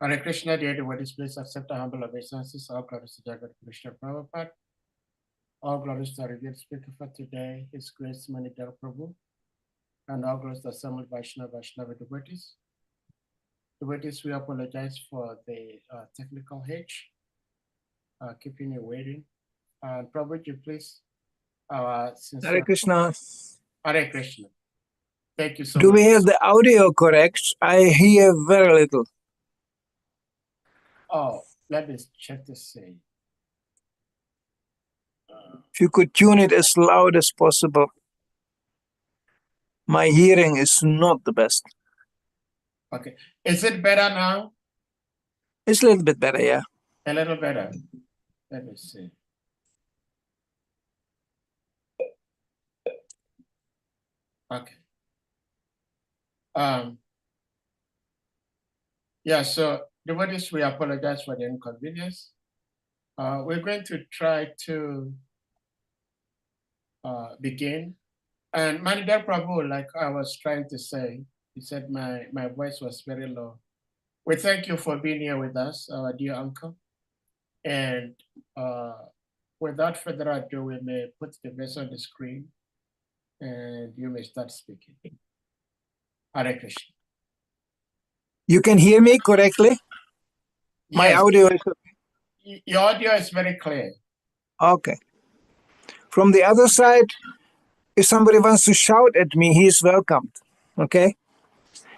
Hare Krishna, dear devotees, please accept the humble obeisances. All glories to Jagat Krishna Prabhupada. All glories to our revered speaker for today, His Grace Manidhara Prabhu, and all glories to assembled Vaishnava devotees. Devotees, we apologize for the technical hitch, keeping you waiting. And Prabhuji, please, since Hare Krishna. Hare Krishna. Thank you so Do much. we have the audio correct? I hear very little. Oh, let me check this thing. If you could tune it as loud as possible. My hearing is not the best. Okay. Is it better now? It's a little bit better, yeah. A little better. Let me see. Okay. Yeah, so devotees, we apologize for the inconvenience. We're going to try to begin. And Manidhara Prabhu, like I was trying to say, he said my voice was very low. We thank you for being here with us, our dear uncle. And without further ado, we may put the verse on the screen and you may start speaking. Hare Krishna. You can hear me correctly? My Yes, audio is... your audio is very clear. Okay. From the other side, if somebody wants to shout at me, he is welcomed. Okay?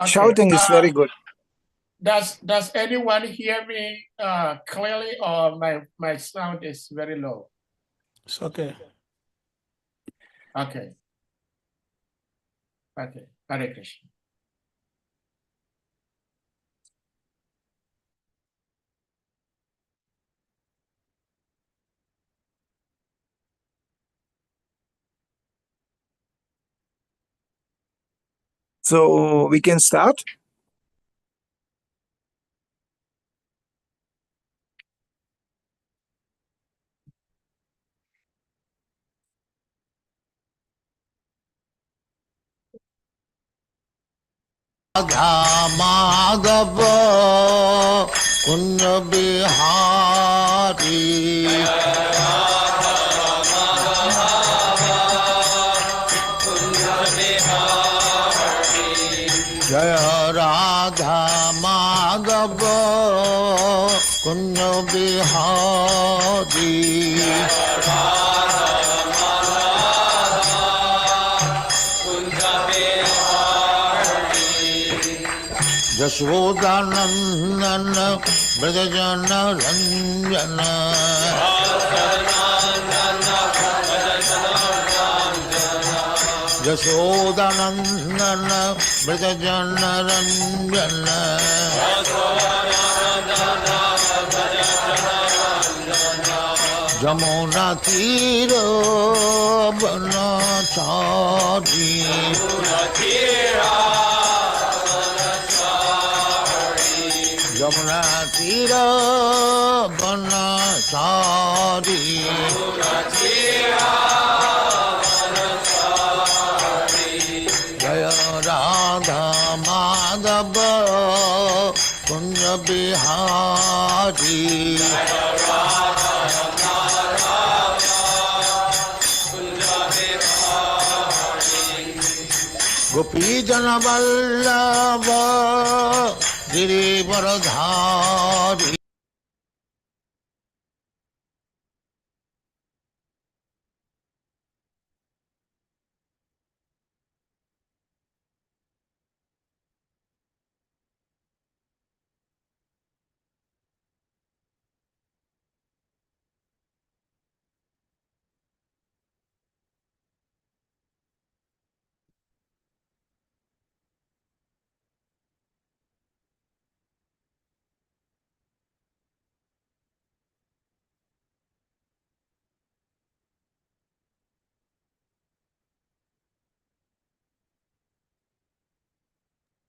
Shouting is very good. Does anyone hear me clearly, or my sound is very low? It's okay. Okay. Okay. Hare Krishna. So we can start? Madhav Kunja Bihari Jaya Radha Madhav Kunja Bihari Jashodanandana Brajajana Ranjana Jashodanandana Brajajana Ranjana Jamuna Tira Banachari Jamuna Tira Banachari Jaya Radha Madhava Kunja Bihari Gopi Jana Vallabha Girivaradhari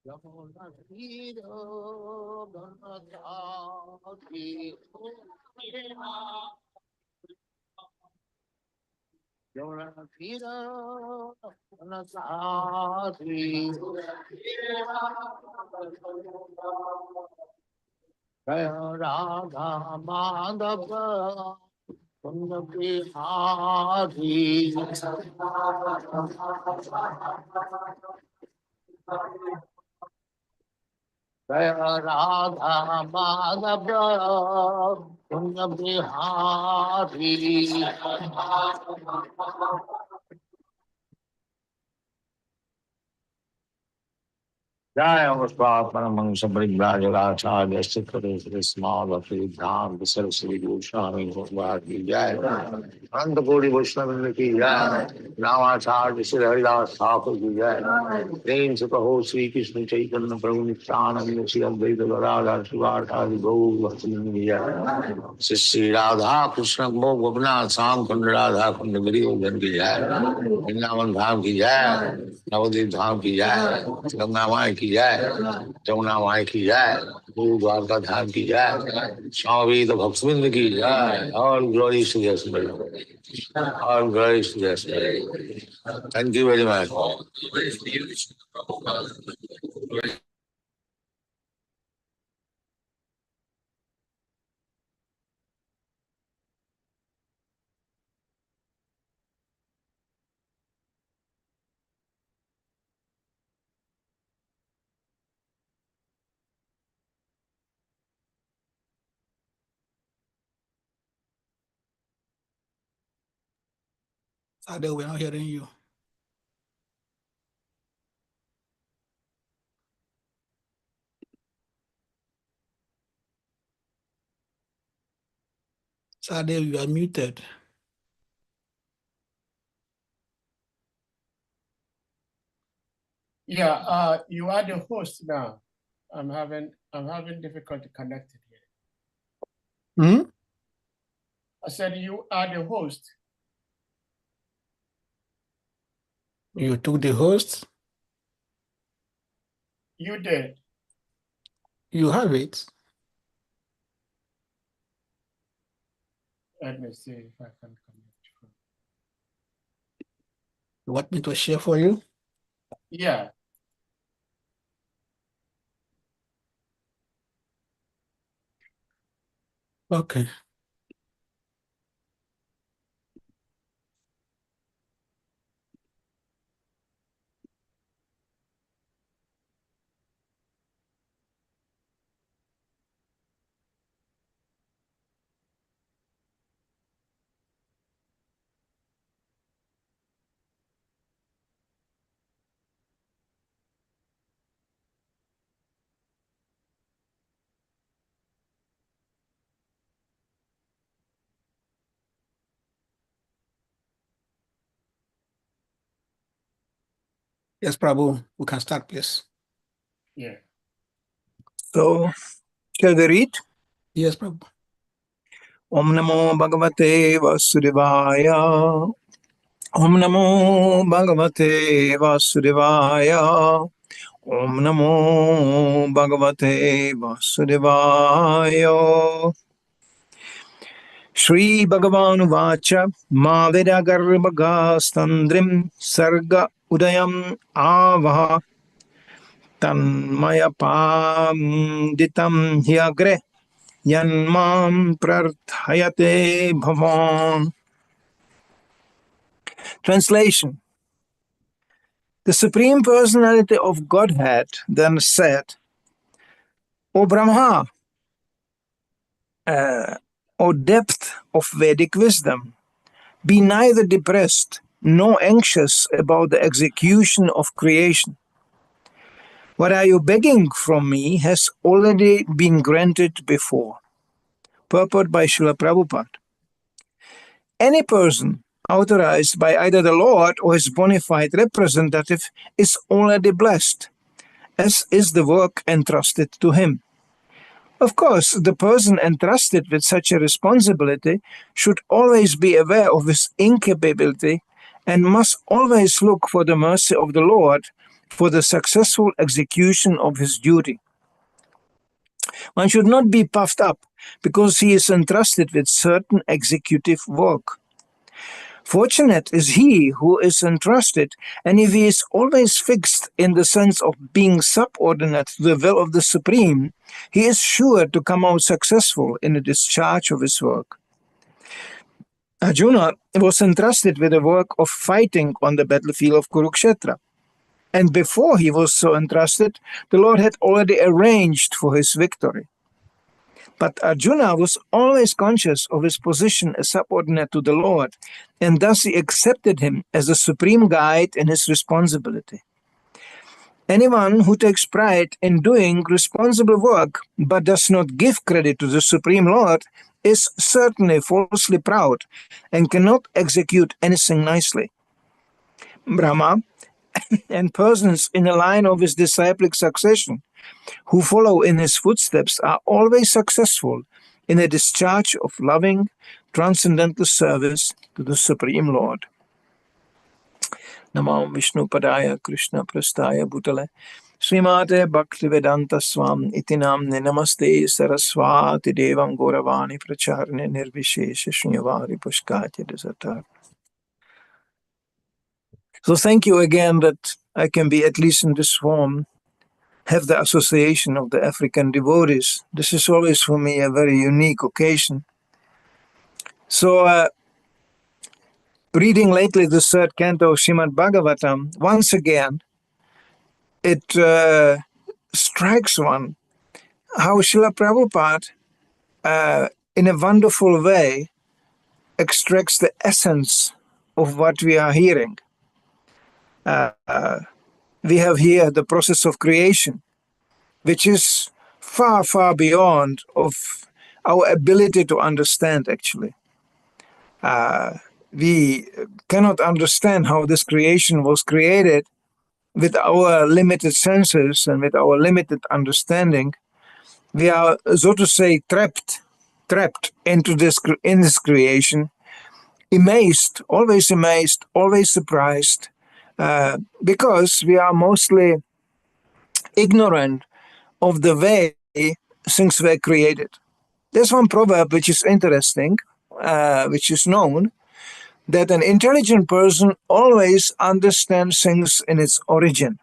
Jamuna Tira Banachari Jamuna Tira Banachari Jaya Radha Madhava Kunda Bihari. Jaya Radha Madhava Kunda Bihari. Jaya Vaspapana Sambribrajagacharya Sikare Small of the Dham, the Saraswati Goswami Bhagavad Jaya. Anandapuri Vaishnava ki Jaya. Ramacharya Sri Haridas Thakur ki Jaya. Prem se kaho Sri Krishna Chaitanya Prabhu Nityananda Sri Advaita Gadadhar Shivarthadi Gaur Bhakti ki Jaya. Sri Radha Krishna Mo Gopinath Sam Kund Radha Kund Giri Govan ki Jaya. Vrindavan Dham ki Jaya. Navdeep धाम की जय, गंगा माई की जय, जमुना माई की जय, गुरु द्वारका धाम की जय, स्वामी तो भक्तविंद की जय, और ग्लोरी टू यस, और glory to yes. Thank you very much. Sade, we're not hearing you. Sade, you are muted. Yeah, you are the host now. I'm having difficulty connecting here. Hmm? I said you are the host. You took the host. You did. You have it. Let me see if I can connect. You want me to share for you? Yeah. Okay. Yes, Prabhu, we can start, please. Yeah. So, shall we read? Yes, Prabhu. Om Namo Bhagavate Vasudevaya. Om Namo Bhagavate Vasudevaya. Om Namo Bhagavate Vasudevaya. Shri Bhagavan Vacha Mavira Garbhaga Standrim Sarga Udayam Avaha Tanmaya Panditam Hyagre Yanmam Prarthayate Bhavan. Translation. The Supreme Personality of Godhead then said, O Brahma, O depth of Vedic wisdom, be neither depressed nor anxious about the execution of creation. What are you begging from me has already been granted before. Purport by Srila Prabhupada. Any person authorized by either the Lord or his bona fide representative is already blessed, as is the work entrusted to him. Of course, the person entrusted with such a responsibility should always be aware of his incapability and must always look for the mercy of the Lord for the successful execution of his duty. One should not be puffed up because he is entrusted with certain executive work. Fortunate is he who is entrusted, and if he is always fixed in the sense of being subordinate to the will of the Supreme, he is sure to come out successful in the discharge of his work. Arjuna was entrusted with the work of fighting on the battlefield of Kurukshetra. And before he was so entrusted, the Lord had already arranged for his victory. But Arjuna was always conscious of his position as subordinate to the Lord, and thus he accepted him as a supreme guide in his responsibility. Anyone who takes pride in doing responsible work but does not give credit to the Supreme Lord is certainly falsely proud and cannot execute anything nicely. Brahma and persons in the line of his disciplic succession who follow in his footsteps are always successful in the discharge of loving, transcendental service to the Supreme Lord. Namo Vishnu Padaya Krishna Prastaya Bhutale Srimate Bhaktivedanta Swam Itinamne Namaste Saraswati Devam Gauravani Pracharne Nirvishesha Shunyavadi Pushkatya Desatar. So thank you again that I can be, at least in this form, have the association of the African devotees. This is always for me a very unique occasion. So reading lately the third canto of Srimad Bhagavatam, once again, it strikes one how Srila Prabhupada, in a wonderful way, extracts the essence of what we are hearing. We have here the process of creation, which is far, far beyond of our ability to understand, actually. We cannot understand how this creation was created with our limited senses and with our limited understanding. We are, so to say, trapped into this creation, amazed, always surprised, because we are mostly ignorant of the way things were created. There's one proverb which is interesting, which is known, that an intelligent person always understands things in its origin.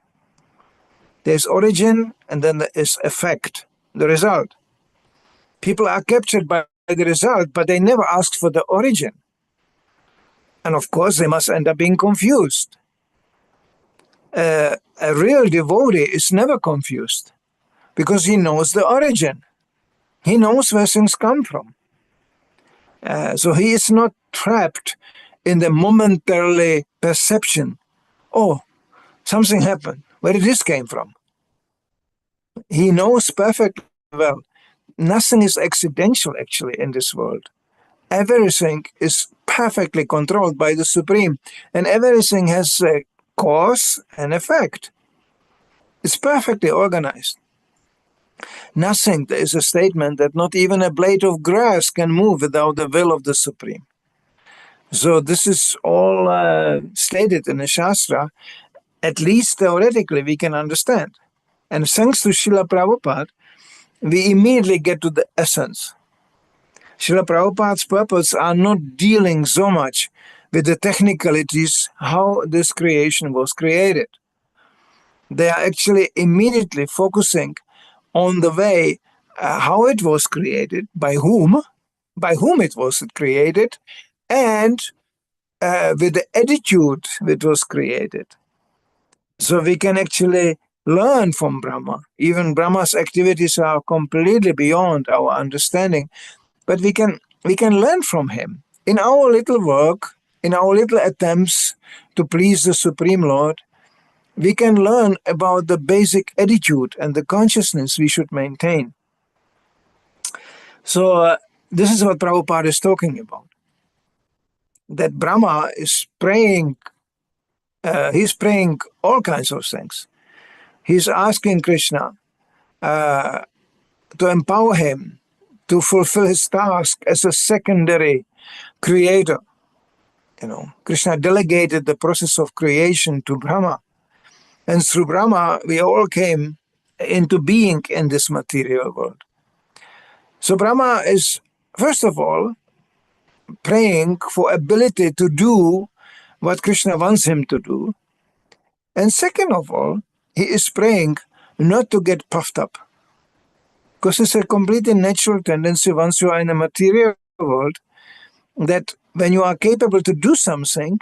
There's origin, and then there is effect, the result. People are captured by the result, but they never ask for the origin. And of course, they must end up being confused. A real devotee is never confused because he knows the origin. He knows where things come from. So he is not trapped in the momentarily perception. Oh, something happened. Where did this came from? He knows perfectly well. Nothing is accidental, actually, in this world. Everything is perfectly controlled by the Supreme, and everything has a cause and effect. It's perfectly organized. Nothing, there is a statement that not even a blade of grass can move without the will of the Supreme. So this is all stated in the Shastra. At least theoretically we can understand. And thanks to Srila Prabhupada, we immediately get to the essence. Srila Prabhupada's purpose are not dealing so much with the technicalities how this creation was created. They are actually immediately focusing on the way how it was created, by whom it was created, and with the attitude it was created. So we can actually learn from Brahma. Even Brahma's activities are completely beyond our understanding, but we can learn from him. In our little work, in our little attempts to please the Supreme Lord, we can learn about the basic attitude and the consciousness we should maintain. So this is what Prabhupada is talking about. That Brahma is praying, he's praying all kinds of things. He's asking Krishna to empower him to fulfill his task as a secondary creator. Krishna delegated the process of creation to Brahma. And through Brahma, we all came into being in this material world. So Brahma is, first of all, praying for ability to do what Krishna wants him to do. And second of all, he is praying not to get puffed up. Because it's a completely natural tendency once you are in a material world that when you are capable to do something,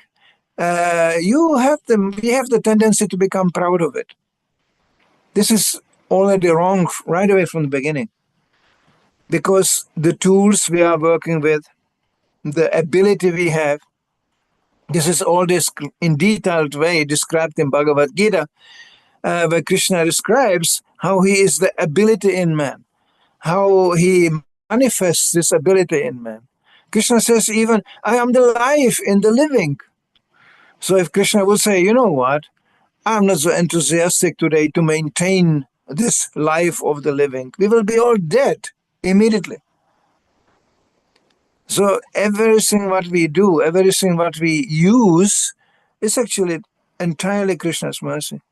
we have the tendency to become proud of it. This is already wrong right away from the beginning. Because the tools we are working with, the ability we have, this is all this in detailed way described in Bhagavad Gita, where Krishna describes how he is the ability in man, how he manifests this ability in man. Krishna says even, I am the life in the living. So if Krishna will say, you know what, I'm not so enthusiastic today to maintain this life of the living, we will be all dead immediately. So everything what we do, everything what we use is actually entirely Krishna's mercy.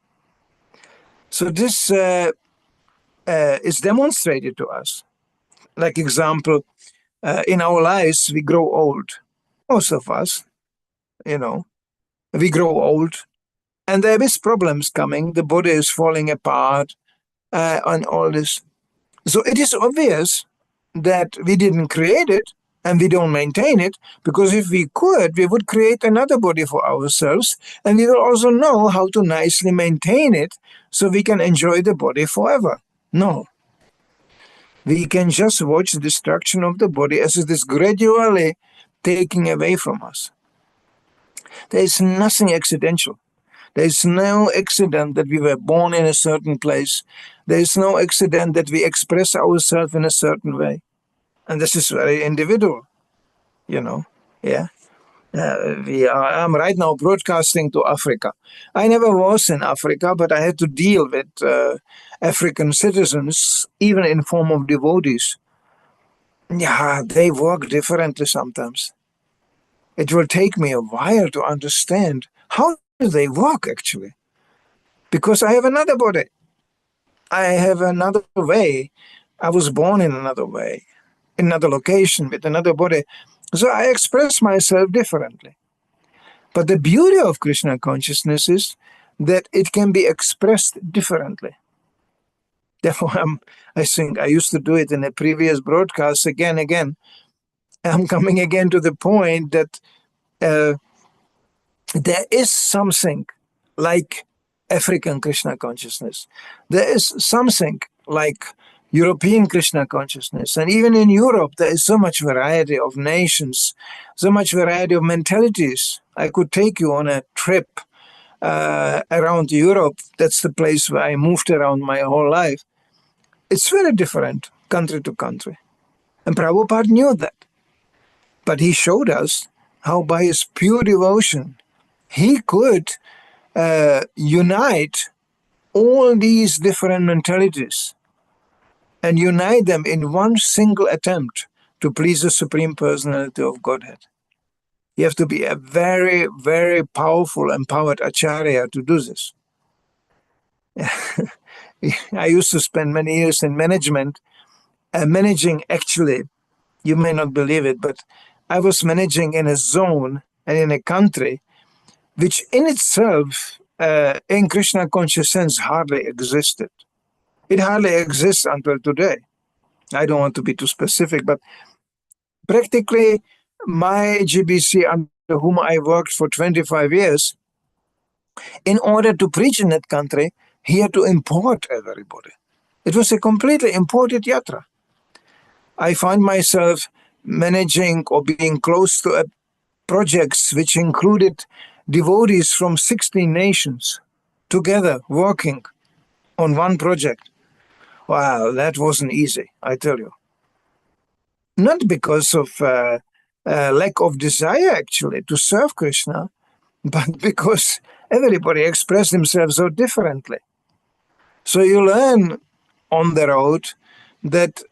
So this is demonstrated to us. Like example, in our lives, we grow old. Most of us, we grow old. And there is problems coming. The body is falling apart and all this. So it is obvious that we didn't create it and we don't maintain it, because if we could, we would create another body for ourselves, and we will also know how to nicely maintain it so we can enjoy the body forever. No. We can just watch the destruction of the body as it is gradually taking away from us. There is nothing accidental. There is no accident that we were born in a certain place. There is no accident that we express ourselves in a certain way. And this is very individual, yeah. I'm right now broadcasting to Africa. I never was in Africa, but I had to deal with African citizens, even in form of devotees. Yeah, they work differently sometimes. It will take me a while to understand how do they work actually. Because I have another body. I have another way. I was born in another way, in another location, with another body. So I express myself differently. But the beauty of Krishna consciousness is that it can be expressed differently. Therefore, I think I used to do it in a previous broadcast again. I'm coming again to the point that there is something like African Krishna consciousness. There is something like European Krishna consciousness. And even in Europe, there is so much variety of nations, so much variety of mentalities. I could take you on a trip around Europe. That's the place where I moved around my whole life. It's very different country to country. And Prabhupada knew that. But he showed us how by his pure devotion, he could unite all these different mentalities and unite them in one single attempt to please the Supreme Personality of Godhead. You have to be a very, very powerful, empowered Acharya to do this. I used to spend many years in management, managing actually, you may not believe it, but I was managing in a zone and in a country which in itself, in Krishna conscious sense, hardly existed. It hardly exists until today. I don't want to be too specific, but practically my GBC, under whom I worked for 25 years, in order to preach in that country, he had to import everybody. It was a completely imported yatra. I find myself managing or being close to projects which included devotees from 16 nations together working on one project. Wow, that wasn't easy, I tell you. Not because of lack of desire, actually, to serve Krishna, but because everybody expressed themselves so differently. So you learn on the road that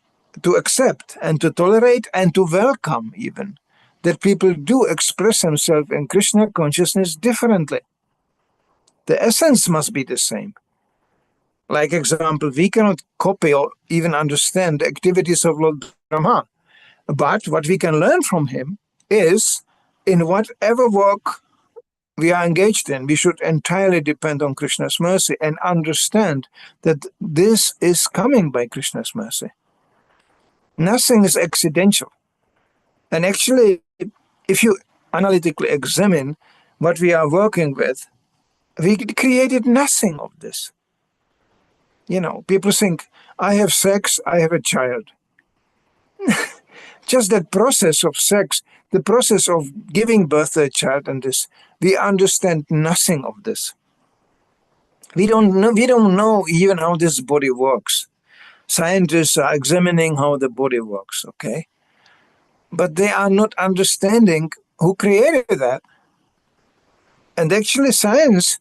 to accept and to tolerate and to welcome even that people do express themselves in Krishna consciousness differently. The essence must be the same. Like example, we cannot copy or even understand the activities of Lord Brahma. But what we can learn from him is in whatever work we are engaged in, we should entirely depend on Krishna's mercy and understand that this is coming by Krishna's mercy. Nothing is accidental. And actually, if you analytically examine what we are working with, we created nothing of this. You know, people think, I have sex, I have a child. Just that process of sex, the process of giving birth to a child and this, we understand nothing of this. We don't know even how this body works. Scientists are examining how the body works, okay? But they are not understanding who created that. And actually science,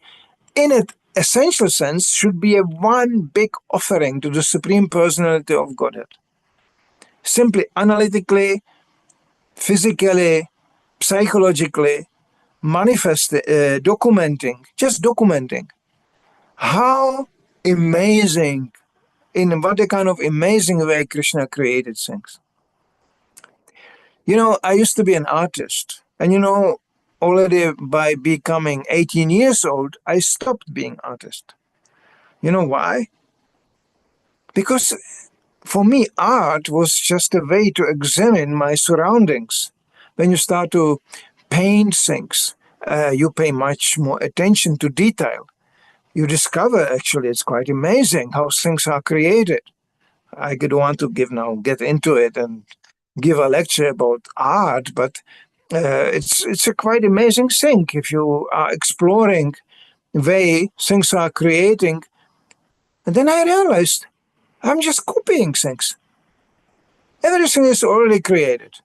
in an essential sense, should be a one big offering to the Supreme Personality of Godhead. Simply analytically, physically, psychologically, documenting how amazing, in what a kind of amazing way Krishna created things. You know, I used to be an artist, and you know, already by becoming 18 years old, I stopped being artist. You know why? Because for me, art was just a way to examine my surroundings. When you start to paint things, you pay much more attention to detail. You discover, actually, it's quite amazing how things are created. I could want to get into it and give a lecture about art, but it's a quite amazing thing if you are exploring the way things are creating. And then I realized I'm just copying things. Everything is already created.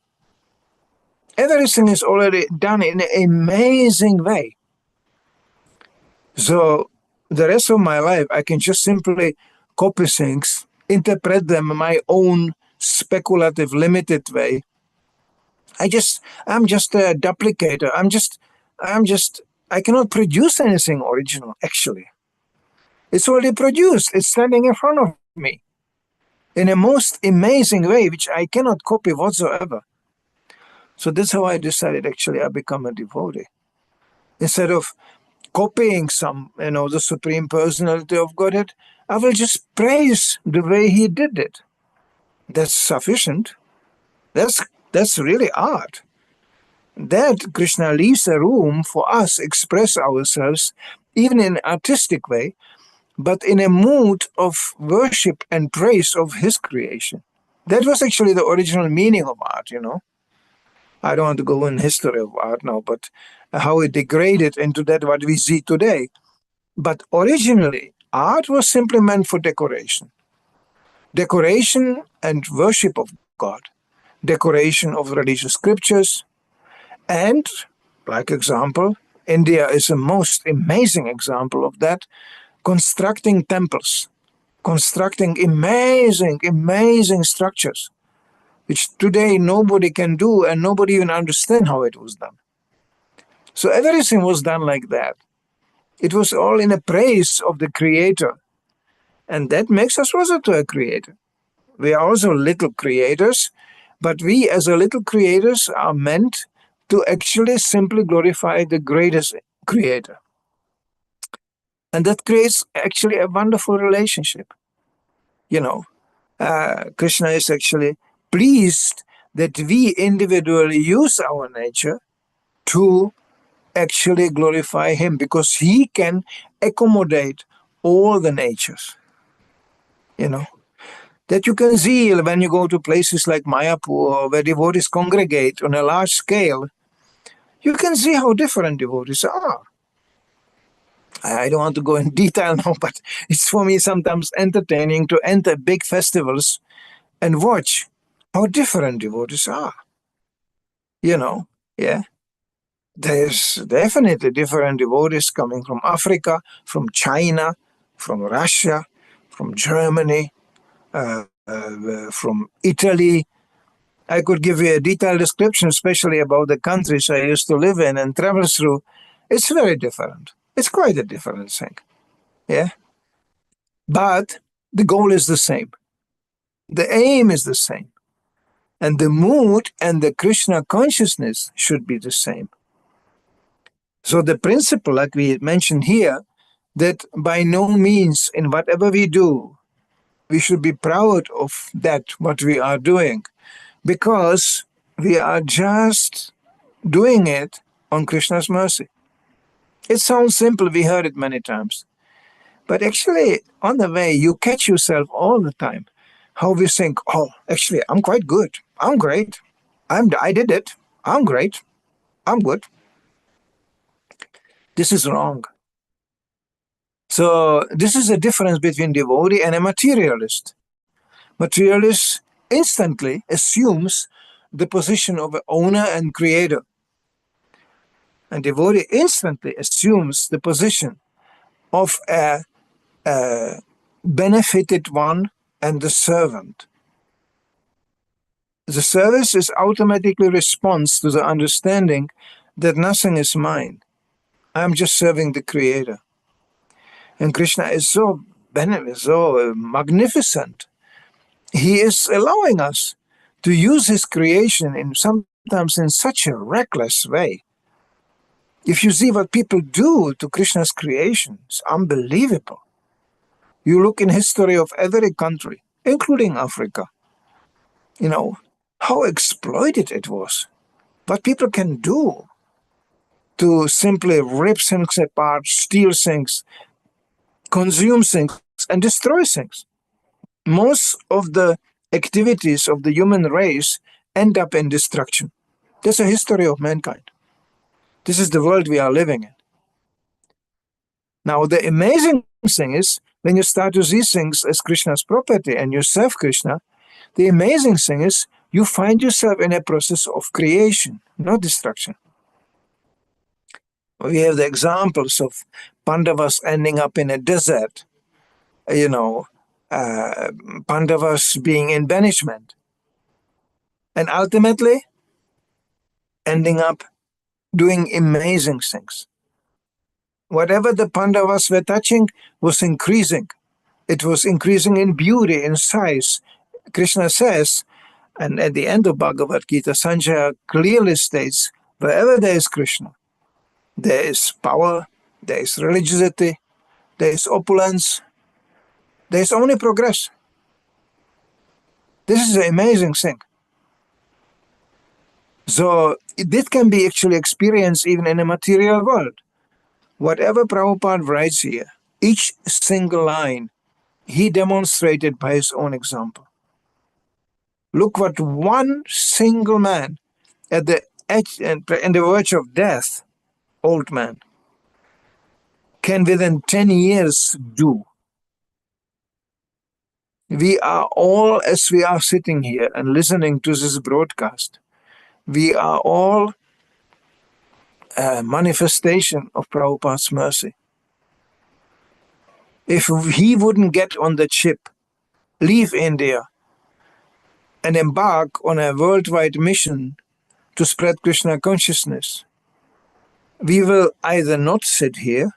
Everything is already done in an amazing way. So the rest of my life, I can just simply copy things, interpret them in my own speculative, limited way. I'm just a duplicator. I cannot produce anything original, actually. It's already produced. It's standing in front of me in a most amazing way, which I cannot copy whatsoever. So that's how I decided, actually, I become a devotee. Instead of copying the Supreme Personality of Godhead, I will just praise the way he did it. That's sufficient. That's really art. That Krishna leaves a room for us to express ourselves, even in an artistic way, but in a mood of worship and praise of his creation. That was actually the original meaning of art, you know. I don't want to go in history of art now, but how it degraded into that what we see today. But originally, art was simply meant for decoration. Decoration and worship of God. Decoration of religious scriptures. And, like example, India is a most amazing example of that, constructing temples, constructing amazing structures, which today nobody can do and nobody even understand how it was done. So everything was done like that. It was all in a praise of the Creator. And that makes us also to a Creator. We are also little creators, but we as a little creators are meant to actually simply glorify the greatest Creator. And that creates actually a wonderful relationship. You know, Krishna is actually pleased that we individually use our nature to actually glorify him, because he can accommodate all the natures. You know, that you can see when you go to places like Mayapur, where devotees congregate on a large scale. You can see how different devotees are. I don't want to go in detail now, but it's for me sometimes entertaining to enter big festivals and watch how different devotees are. You know, yeah. There's definitely different devotees coming from Africa, from China, from Russia, from Germany, from Italy. I could give you a detailed description, especially about the countries I used to live in and travel through. It's very different. It's quite a different thing. Yeah. But the goal is the same. The aim is the same. And the mood and the Krishna consciousness should be the same. So the principle, like we mentioned here, that by no means in whatever we do, we should be proud of that, what we are doing, because we are just doing it on Krishna's mercy. It sounds simple, we heard it many times. But actually, on the way, you catch yourself all the time. How we think, oh, actually, I'm quite good. I'm great. I did it. I'm great. I'm good. This is wrong. So this is the difference between devotee and a materialist. Materialist instantly assumes the position of an owner and creator. And devotee instantly assumes the position of a benefited one and the servant. The service is automatically response to the understanding that nothing is mine. I'm just serving the Creator. And Krishna is so magnificent. He is allowing us to use his creation in sometimes in such a reckless way. If you see what people do to Krishna's creation, it's unbelievable. You look in history of every country, including Africa, how exploited it was. What people can do to simply rip things apart, steal things, consume things, and destroy things. Most of the activities of the human race end up in destruction. That's a history of mankind. This is the world we are living in. Now, the amazing thing is, when you start to see things as Krishna's property and you serve Krishna, the amazing thing is you find yourself in a process of creation, not destruction. We have the examples of Pandavas ending up in a desert, Pandavas being in banishment, and ultimately ending up doing amazing things. Whatever the Pandavas were touching was increasing. It was increasing in beauty, in size. Krishna says, and at the end of Bhagavad Gita, Sanjaya clearly states, wherever there is Krishna, there is power, there is religiosity, there is opulence, there is only progress. This is an amazing thing. So this can be actually experienced even in a material world. Whatever Prabhupada writes here, each single line, he demonstrated by his own example. Look what one single man at the edge and the verge of death, old man, can within 10 years do. We are all, as we are sitting here and listening to this broadcast, we are all a manifestation of Prabhupada's mercy. If he wouldn't get on the ship, leave India, and embark on a worldwide mission to spread Krishna consciousness, we will either not sit here,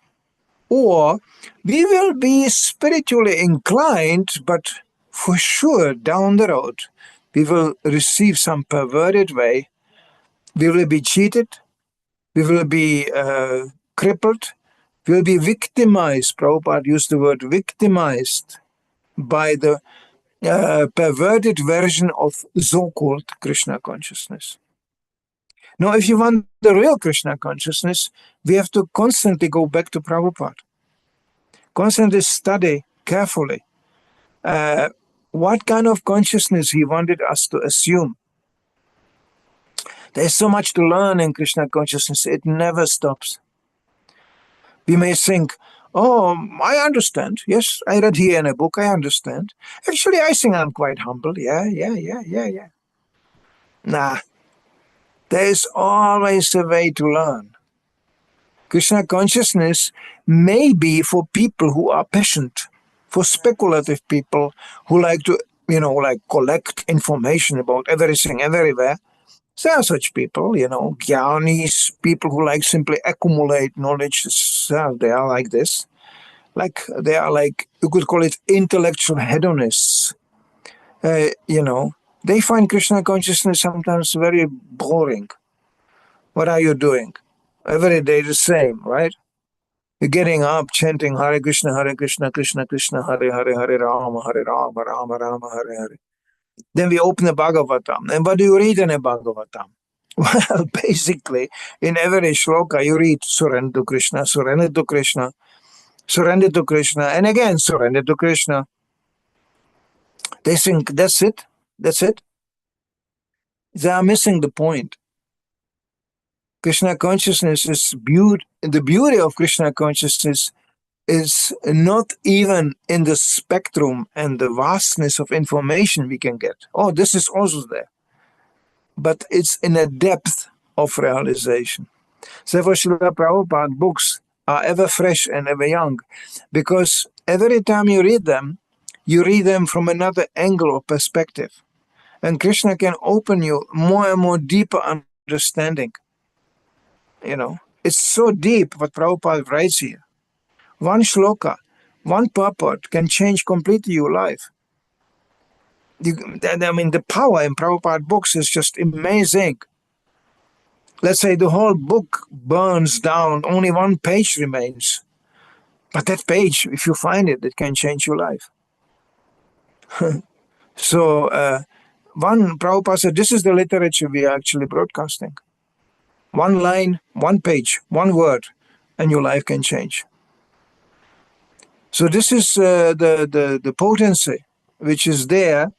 or we will be spiritually inclined, but for sure down the road, we will receive some perverted way, we will be cheated, we will be crippled, we will be victimized. Prabhupada used the word victimized by the perverted version of so-called Krishna consciousness. Now, if you want the real Krishna consciousness, we have to constantly go back to Prabhupada. Constantly study carefully what kind of consciousness he wanted us to assume. There's so much to learn in Krishna consciousness, it never stops. We may think, oh, I understand. Yes, I read here in a book, I understand. Actually, I think I'm quite humble. Yeah. Nah, there is always a way to learn. Krishna consciousness may be for people who are patient, for speculative people who like to, collect information about everything, everywhere. There are such people, Gyanis, people who like simply accumulate knowledge. They are like this. They are like, you could call it intellectual hedonists. They find Krishna consciousness sometimes very boring. What are you doing? Every day the same, right? You're getting up, chanting Hare Krishna, Krishna Krishna, Hare Hare, Hare Rama, Rama Rama, Hare Hare. Then we open the Bhagavatam. And what do you read in a Bhagavatam? Well, basically, in every shloka, you read surrender to Krishna, surrender to Krishna, surrender to Krishna, and again, surrender to Krishna. They think that's it. That's it. They are missing the point. Krishna consciousness is the beauty of Krishna consciousness is not even in the spectrum and the vastness of information we can get. Oh, this is also there. But it's in a depth of realization. Therefore, Srila Prabhupada books are ever fresh and ever young, because every time you read them from another angle or perspective. And Krishna can open you more and more deeper understanding. You know, it's so deep what Prabhupada writes here. One shloka, one purport can change completely your life. The power in Prabhupada books is just amazing. Let's say the whole book burns down, only one page remains. But that page, if you find it, it can change your life. So, one Prabhupada said, this is the literature we are actually broadcasting. One line, one page, one word, and your life can change. So this is the potency which is there,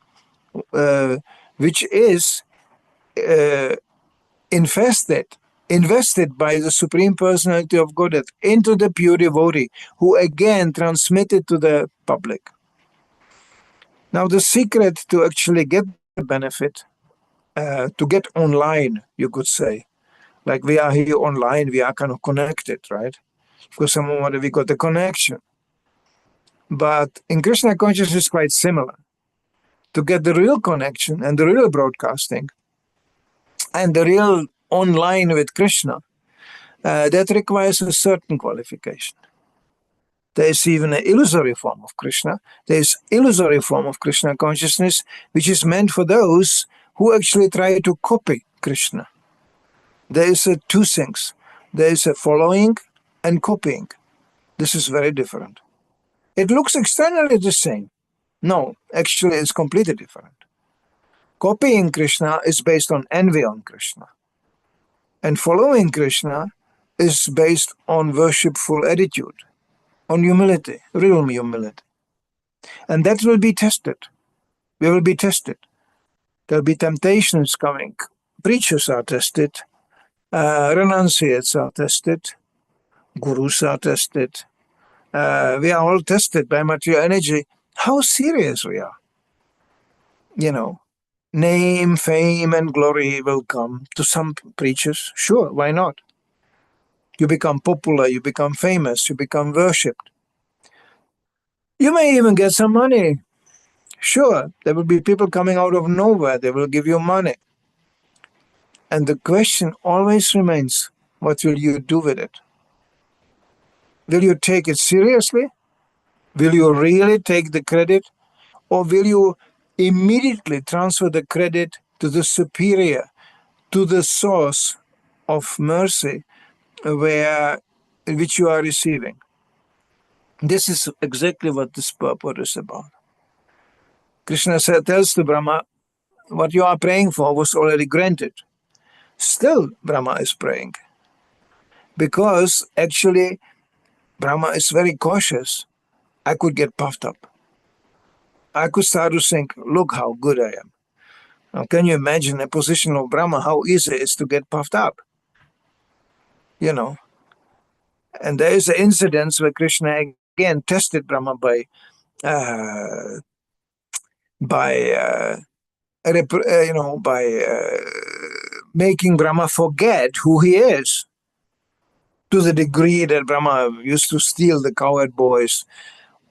which is invested by the Supreme Personality of Godhead into the pure devotee, who again transmit it to the public. Now the secret to actually get the benefit, to get online, you could say, like we are here online, we are kind of connected, right? Because somehow we got the connection. But in Krishna consciousness is quite similar. To get the real connection and the real broadcasting and the real online with Krishna, that requires a certain qualification. There is even an illusory form of Krishna. There is illusory form of Krishna consciousness, which is meant for those who actually try to copy Krishna. There is two things. There is a following and copying. This is very different. It looks externally the same. No, actually it's completely different. Copying Krishna is based on envy on Krishna. And following Krishna is based on worshipful attitude, on humility, real humility. And that will be tested. We will be tested. There will be temptations coming. Preachers are tested. Renunciates are tested. Gurus are tested. We are all tested by material energy. How serious we are. You know, name, fame, and glory will come to some preachers. Sure, why not? You become popular, you become famous, you become worshipped. You may even get some money. Sure, there will be people coming out of nowhere. They will give you money. And the question always remains, what will you do with it? Will you take it seriously? Will you really take the credit? Or will you immediately transfer the credit to the superior, to the source of mercy which you are receiving? This is exactly what this purport is about. Krishna tells to Brahma, what you are praying for was already granted. Still, Brahma is praying. Because actually, Brahma is very cautious. I could get puffed up. I could start to think, look how good I am. Now, can you imagine a position of Brahma, how easy it is to get puffed up? You know. And there is an incident where Krishna again tested Brahma by making Brahma forget who he is, to the degree that Brahma used to steal the cowherd boys,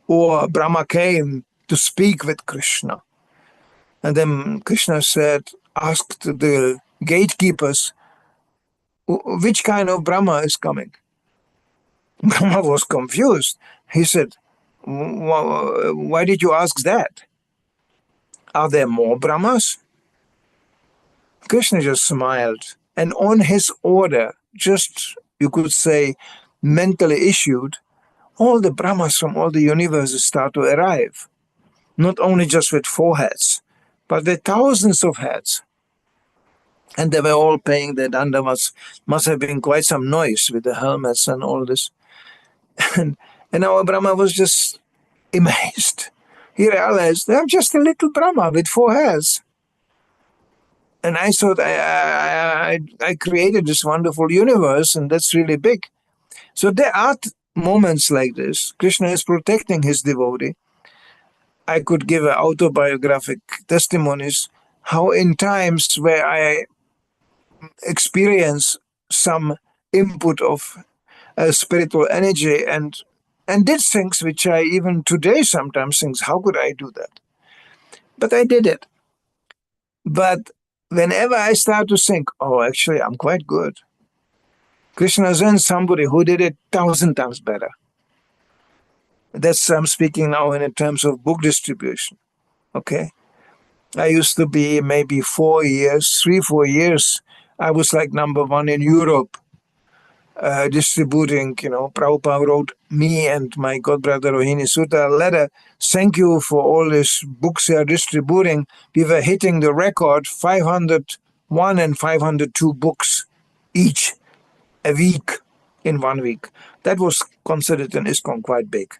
or Brahma came to speak with Krishna. And then Krishna asked the gatekeepers, which kind of Brahma is coming? Brahma was confused. He said, why did you ask that? Are there more Brahmas? Krishna just smiled, and on his order, just, you could say, mentally issued, all the Brahmas from all the universes start to arrive. Not only just with 4 heads, but with thousands of heads. And they were all paying their dandavats. Must have been quite some noise with the helmets and all this. And our Brahma was just amazed. He realized, I'm just a little Brahma with 4 heads. And I thought I created this wonderful universe, and that's really big. So there are moments like this. Krishna is protecting his devotee. I could give autobiographic testimonies how in times where I experience some input of spiritual energy and did things which I even today sometimes think, how could I do that? But I did it. But whenever I start to think, oh, actually, I'm quite good, Krishna sends somebody who did it 1,000 times better. That's, I'm speaking now in terms of book distribution. Okay. I used to be maybe 4 years, 3-4 years. I was like #1 in Europe, distributing, Prabhupada wrote me and my godbrother Rohini Sutta a letter. Thank you for all these books you are distributing. We were hitting the record, 501 and 502 books each a week in 1 week. That was considered in ISKCON quite big.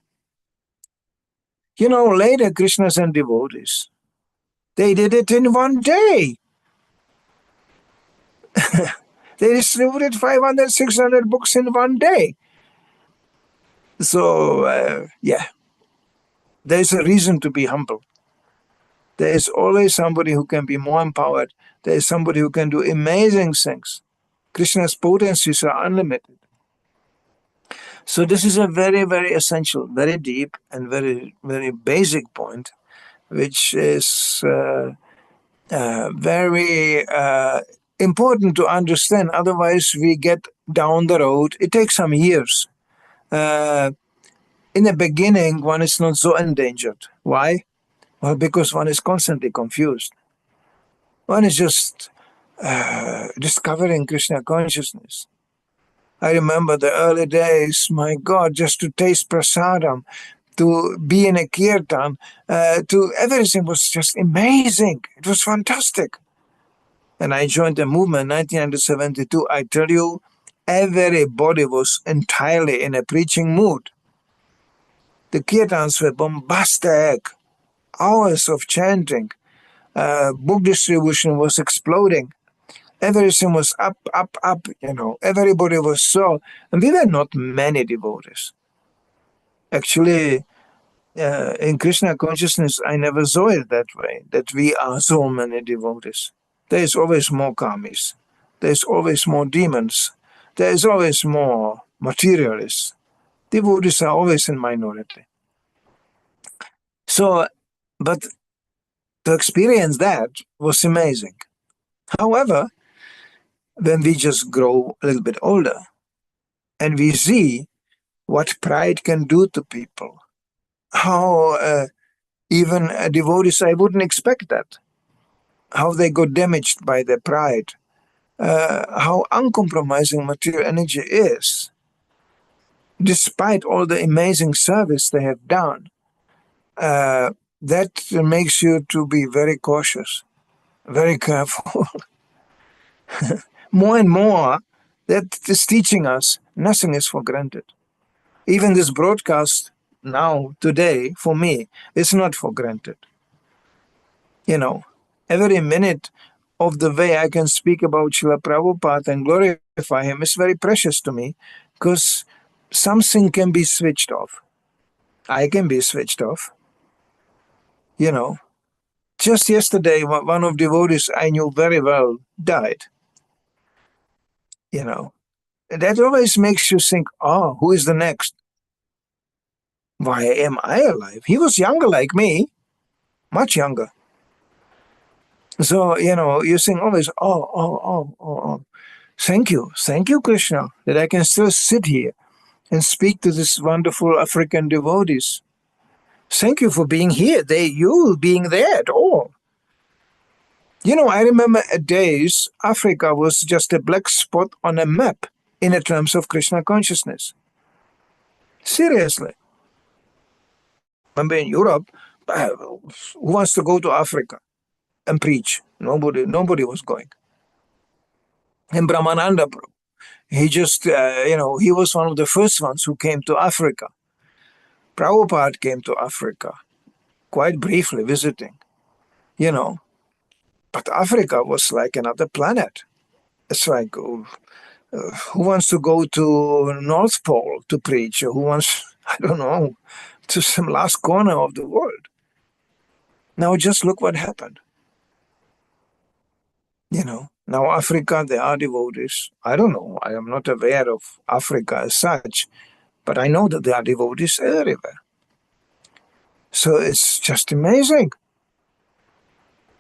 Later Krishna sent devotees. They did it in 1 day. They distributed 500, 600 books in 1 day. So, there's a reason to be humble. There is always somebody who can be more empowered. There is somebody who can do amazing things. Krishna's potencies are unlimited. So this is a very, very essential, very deep, and very, very basic point, which is very important to understand. Otherwise, we get down the road. It takes some years. In the beginning, one is not so endangered. Why? Well, because one is constantly confused. One is just discovering Krishna consciousness. I remember the early days, my God, just to taste prasadam, to be in a kirtan, to everything was just amazing. It was fantastic. And I joined the movement in 1972. I tell you, everybody was entirely in a preaching mood. The kirtans were bombastic, hours of chanting. Book distribution was exploding. Everything was up, up, up, Everybody was so... And we were not many devotees. Actually, in Krishna consciousness, I never saw it that way, that we are so many devotees. There is always more karmis. There is always more demons. There is always more materialists. Devotees are always in minority. So, but to experience that was amazing. However, when we just grow a little bit older and we see what pride can do to people, how even devotees, I wouldn't expect that, how they got damaged by their pride, how uncompromising material energy is, despite all the amazing service they have done. That makes you to be very cautious, very careful. More and more, that is teaching us nothing is for granted. Even this broadcast now, today, for me, is not for granted. Every minute of the way I can speak about Srila Prabhupada and glorify him is very precious to me, because something can be switched off. I can be switched off. Just yesterday, one of the devotees I knew very well died. That always makes you think, oh, who is the next? Why am I alive? He was younger like me, much younger. So, you think always, oh. Thank you, Krishna, that I can still sit here and speak to this wonderful African devotees. Thank you for being here. You being there at all. You know, I remember days Africa was just a black spot on a map in terms of Krishna consciousness. Seriously. Remember in Europe, who wants to go to Africa and preach? Nobody was going. And Brahmananda, he just, he was one of the first ones who came to Africa. Prabhupada came to Africa, quite briefly visiting, But Africa was like another planet. It's like, who wants to go to North Pole to preach? Or who wants, I don't know, to some last corner of the world? Now just look what happened. Now Africa, there are devotees. I don't know. I am not aware of Africa as such, but I know that there are devotees everywhere. So it's just amazing.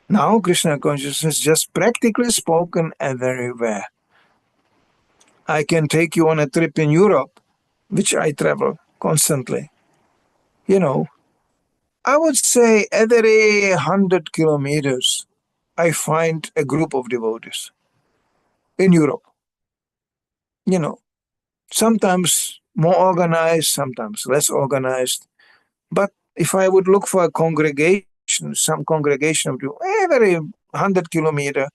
Now Krishna consciousness just practically spoken everywhere. I can take you on a trip in Europe, which I travel constantly. I would say every 100 kilometers, I find a group of devotees in Europe. Sometimes more organized, sometimes less organized. But if I would look for a congregation, some congregation of every 100 kilometer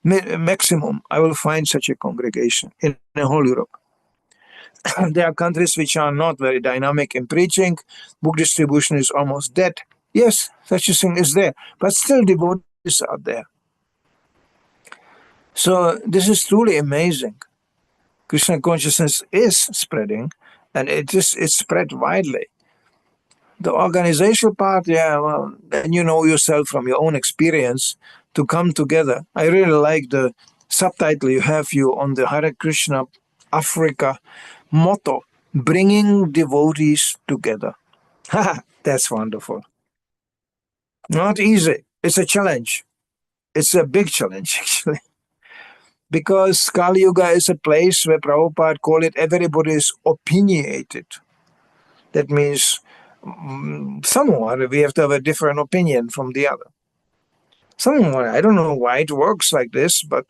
maximum, I will find such a congregation in the whole Europe. There are countries which are not very dynamic in preaching. Book distribution is almost dead. Yes, such a thing is there, but still devotees are there. So this is truly amazing. Krishna consciousness is spreading, and it's spread widely. The organizational part, then you know yourself from your own experience to come together. I really like the subtitle you have on the Hare Krishna Africa motto, bringing devotees together. That's wonderful. Not easy. It's a challenge. It's a big challenge, actually. Because Kali Yuga is a place where Prabhupada called it everybody is opinionated. That means someone, we have to have a different opinion from the other. Someone, I don't know why it works like this, but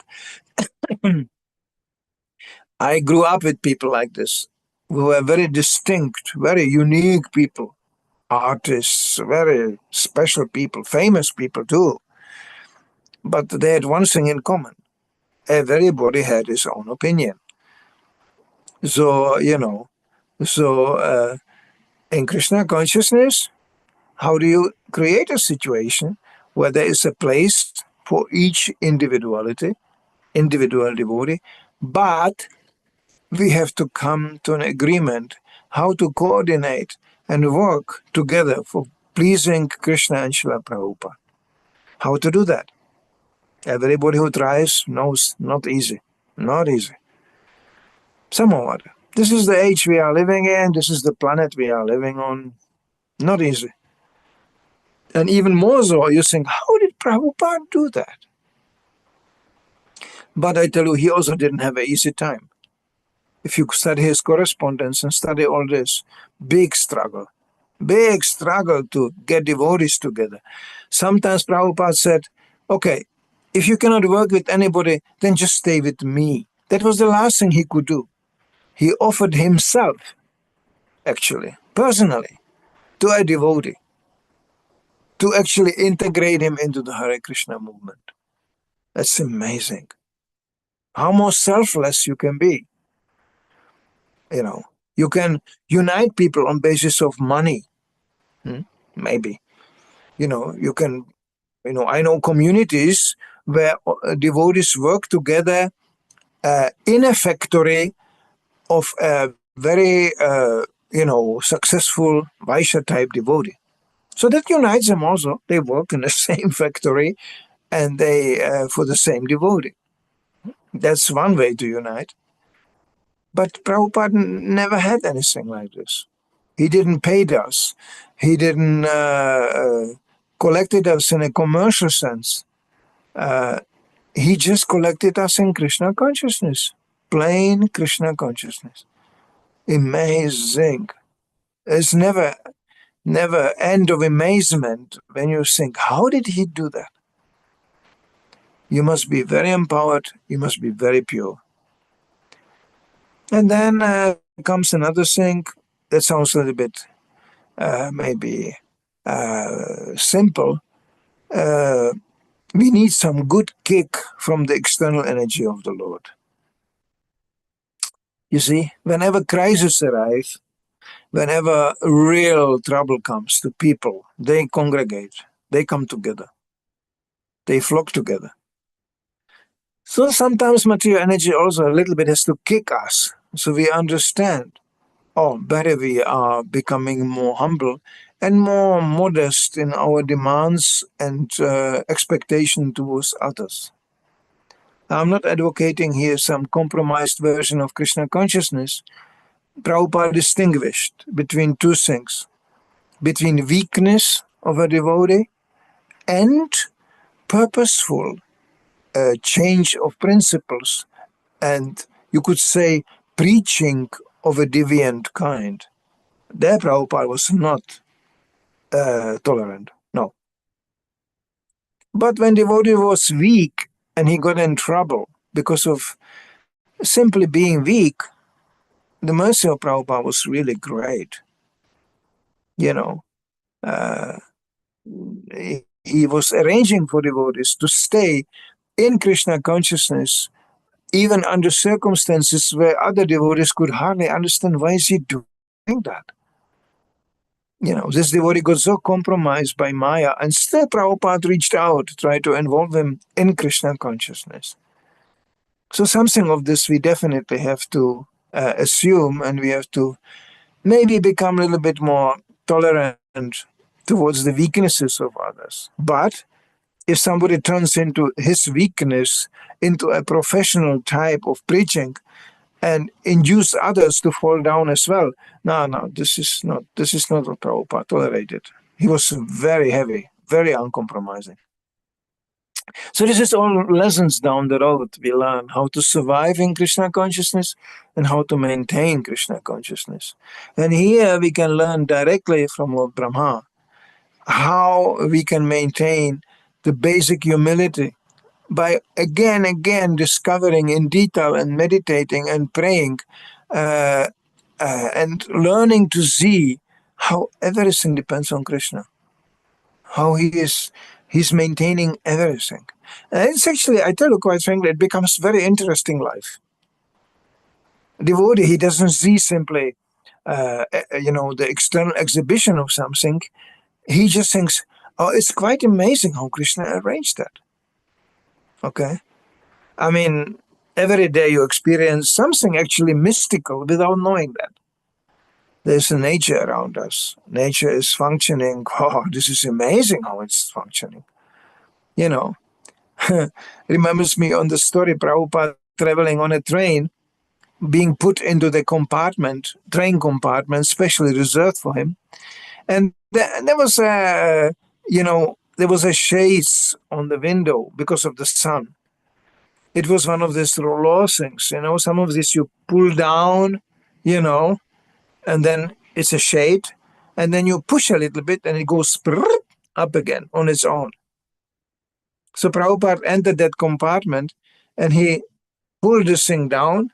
I grew up with people like this, who were very distinct, very unique people, artists, very special people, famous people too. But they had one thing in common. Everybody had his own opinion. So, in Krishna consciousness, how do you create a situation where there is a place for each individual devotee, but we have to come to an agreement how to coordinate and work together for pleasing Krishna and Srila Prabhupada. How to do that? Everybody who tries knows not easy. Not easy. Somehow. This is the age we are living in. This is the planet we are living on. Not easy. And even more so, you think, how did Prabhupada do that? But I tell you, he also didn't have an easy time. If you study his correspondence and study all this, big struggle to get devotees together. Sometimes Prabhupada said, okay, if you cannot work with anybody, then just stay with me. That was the last thing he could do. He offered himself, actually, personally, to a devotee, to actually integrate him into the Hare Krishna movement. That's amazing. How more selfless you can be. You can unite people on basis of money. Maybe. You can, I know communities where devotees work together in a factory of a very, successful Vaishya type devotee. So that unites them also. They work in the same factory and they for the same devotee. That's one way to unite. But Prabhupada never had anything like this. He didn't pay us. He didn't collected us in a commercial sense. He just collected us in Krishna consciousness. Plain Krishna consciousness. Amazing. It's never end of amazement when you think, how did he do that? You must be very empowered. You must be very pure. And then comes another thing that sounds a little bit maybe simple. We need some good kick from the external energy of the Lord. You see, whenever crises arrive, whenever real trouble comes to people, they congregate, they come together, they flock together. So sometimes material energy also a little bit has to kick us, so we understand, oh, better we are becoming more humble and more modest in our demands and expectation towards others. I'm not advocating here some compromised version of Krishna consciousness. Prabhupada distinguished between two things, between weakness of a devotee and purposeful change of principles, and you could say preaching of a deviant kind. There Prabhupada was not tolerant, no. But when devotee was weak and he got in trouble because of simply being weak, the mercy of Prabhupada was really great. You know, he was arranging for devotees to stay in Krishna consciousness even under circumstances where other devotees could hardly understand why is he doing that. You know, this devotee got so compromised by Maya, and still Prabhupada reached out to try to involve him in Krishna consciousness. So something of this we definitely have to assume, and we have to maybe become a little bit more tolerant towards the weaknesses of others. But if somebody turns into his weakness into a professional type of preaching and induce others to fall down as well, no, this is not what Prabhupada tolerated. He was very heavy, very uncompromising. So this is all lessons down the road we learn how to survive in Krishna consciousness and how to maintain Krishna consciousness. And here we can learn directly from Lord Brahma how we can maintain the basic humility by again discovering in detail and meditating and praying and learning to see how everything depends on Krishna, how he's maintaining everything. And it's actually, I tell you quite frankly, it becomes very interesting life. Devotee, he doesn't see simply the external exhibition of something. He just thinks, oh, it's quite amazing how Krishna arranged that. Okay? I mean, every day you experience something actually mystical without knowing that. There's a nature around us. Nature is functioning. Oh, this is amazing how it's functioning. You know, remembers me on the story Prabhupada traveling on a train, being put into the train compartment, specially reserved for him. And there was a shades on the window because of the sun. It was one of these law things, some of this you pull down, and then it's a shade, and then you push a little bit and it goes up again on its own. So Prabhupada entered that compartment and he pulled this thing down,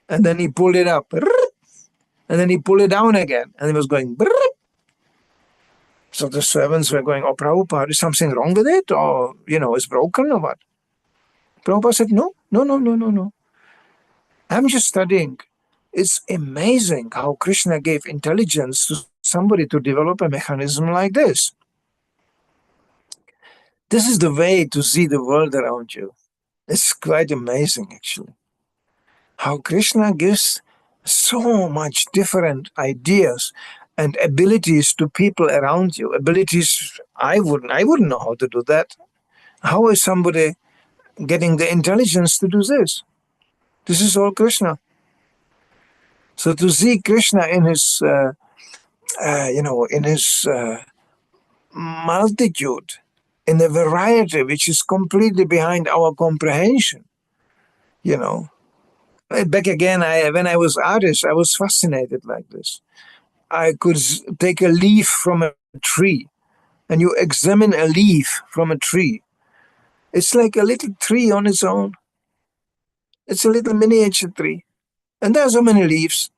and then he pulled it up, and then he pulled it down again, and it was going. So the servants were going, oh, Prabhupada, is something wrong with it? Or, it's broken or what? Prabhupada said, no. I'm just studying. It's amazing how Krishna gave intelligence to somebody to develop a mechanism like this. This is the way to see the world around you. It's quite amazing, actually. How Krishna gives so much different ideas and abilities to people around you. Abilities I wouldn't know how to do that. How is somebody getting the intelligence to do this? This is all Krishna. So to see Krishna in his, multitude, in a variety which is completely behind our comprehension, Back again, when I was artist, I was fascinated like this. I could take a leaf from a tree, and you examine a leaf from a tree, It's like a little tree on its own. It's a little miniature tree. And there are so many leaves.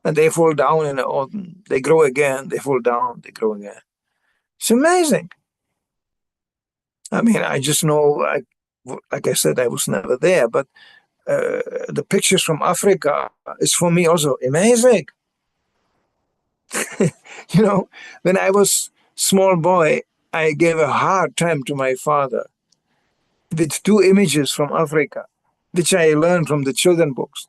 And they fall down in the autumn. They grow again. They fall down. They grow again. It's amazing. I mean, I just know, like I said, I was never there, but the pictures from Africa is for me also amazing. You know, when I was small boy, I gave a hard time to my father with two images from Africa, which I learned from the children books.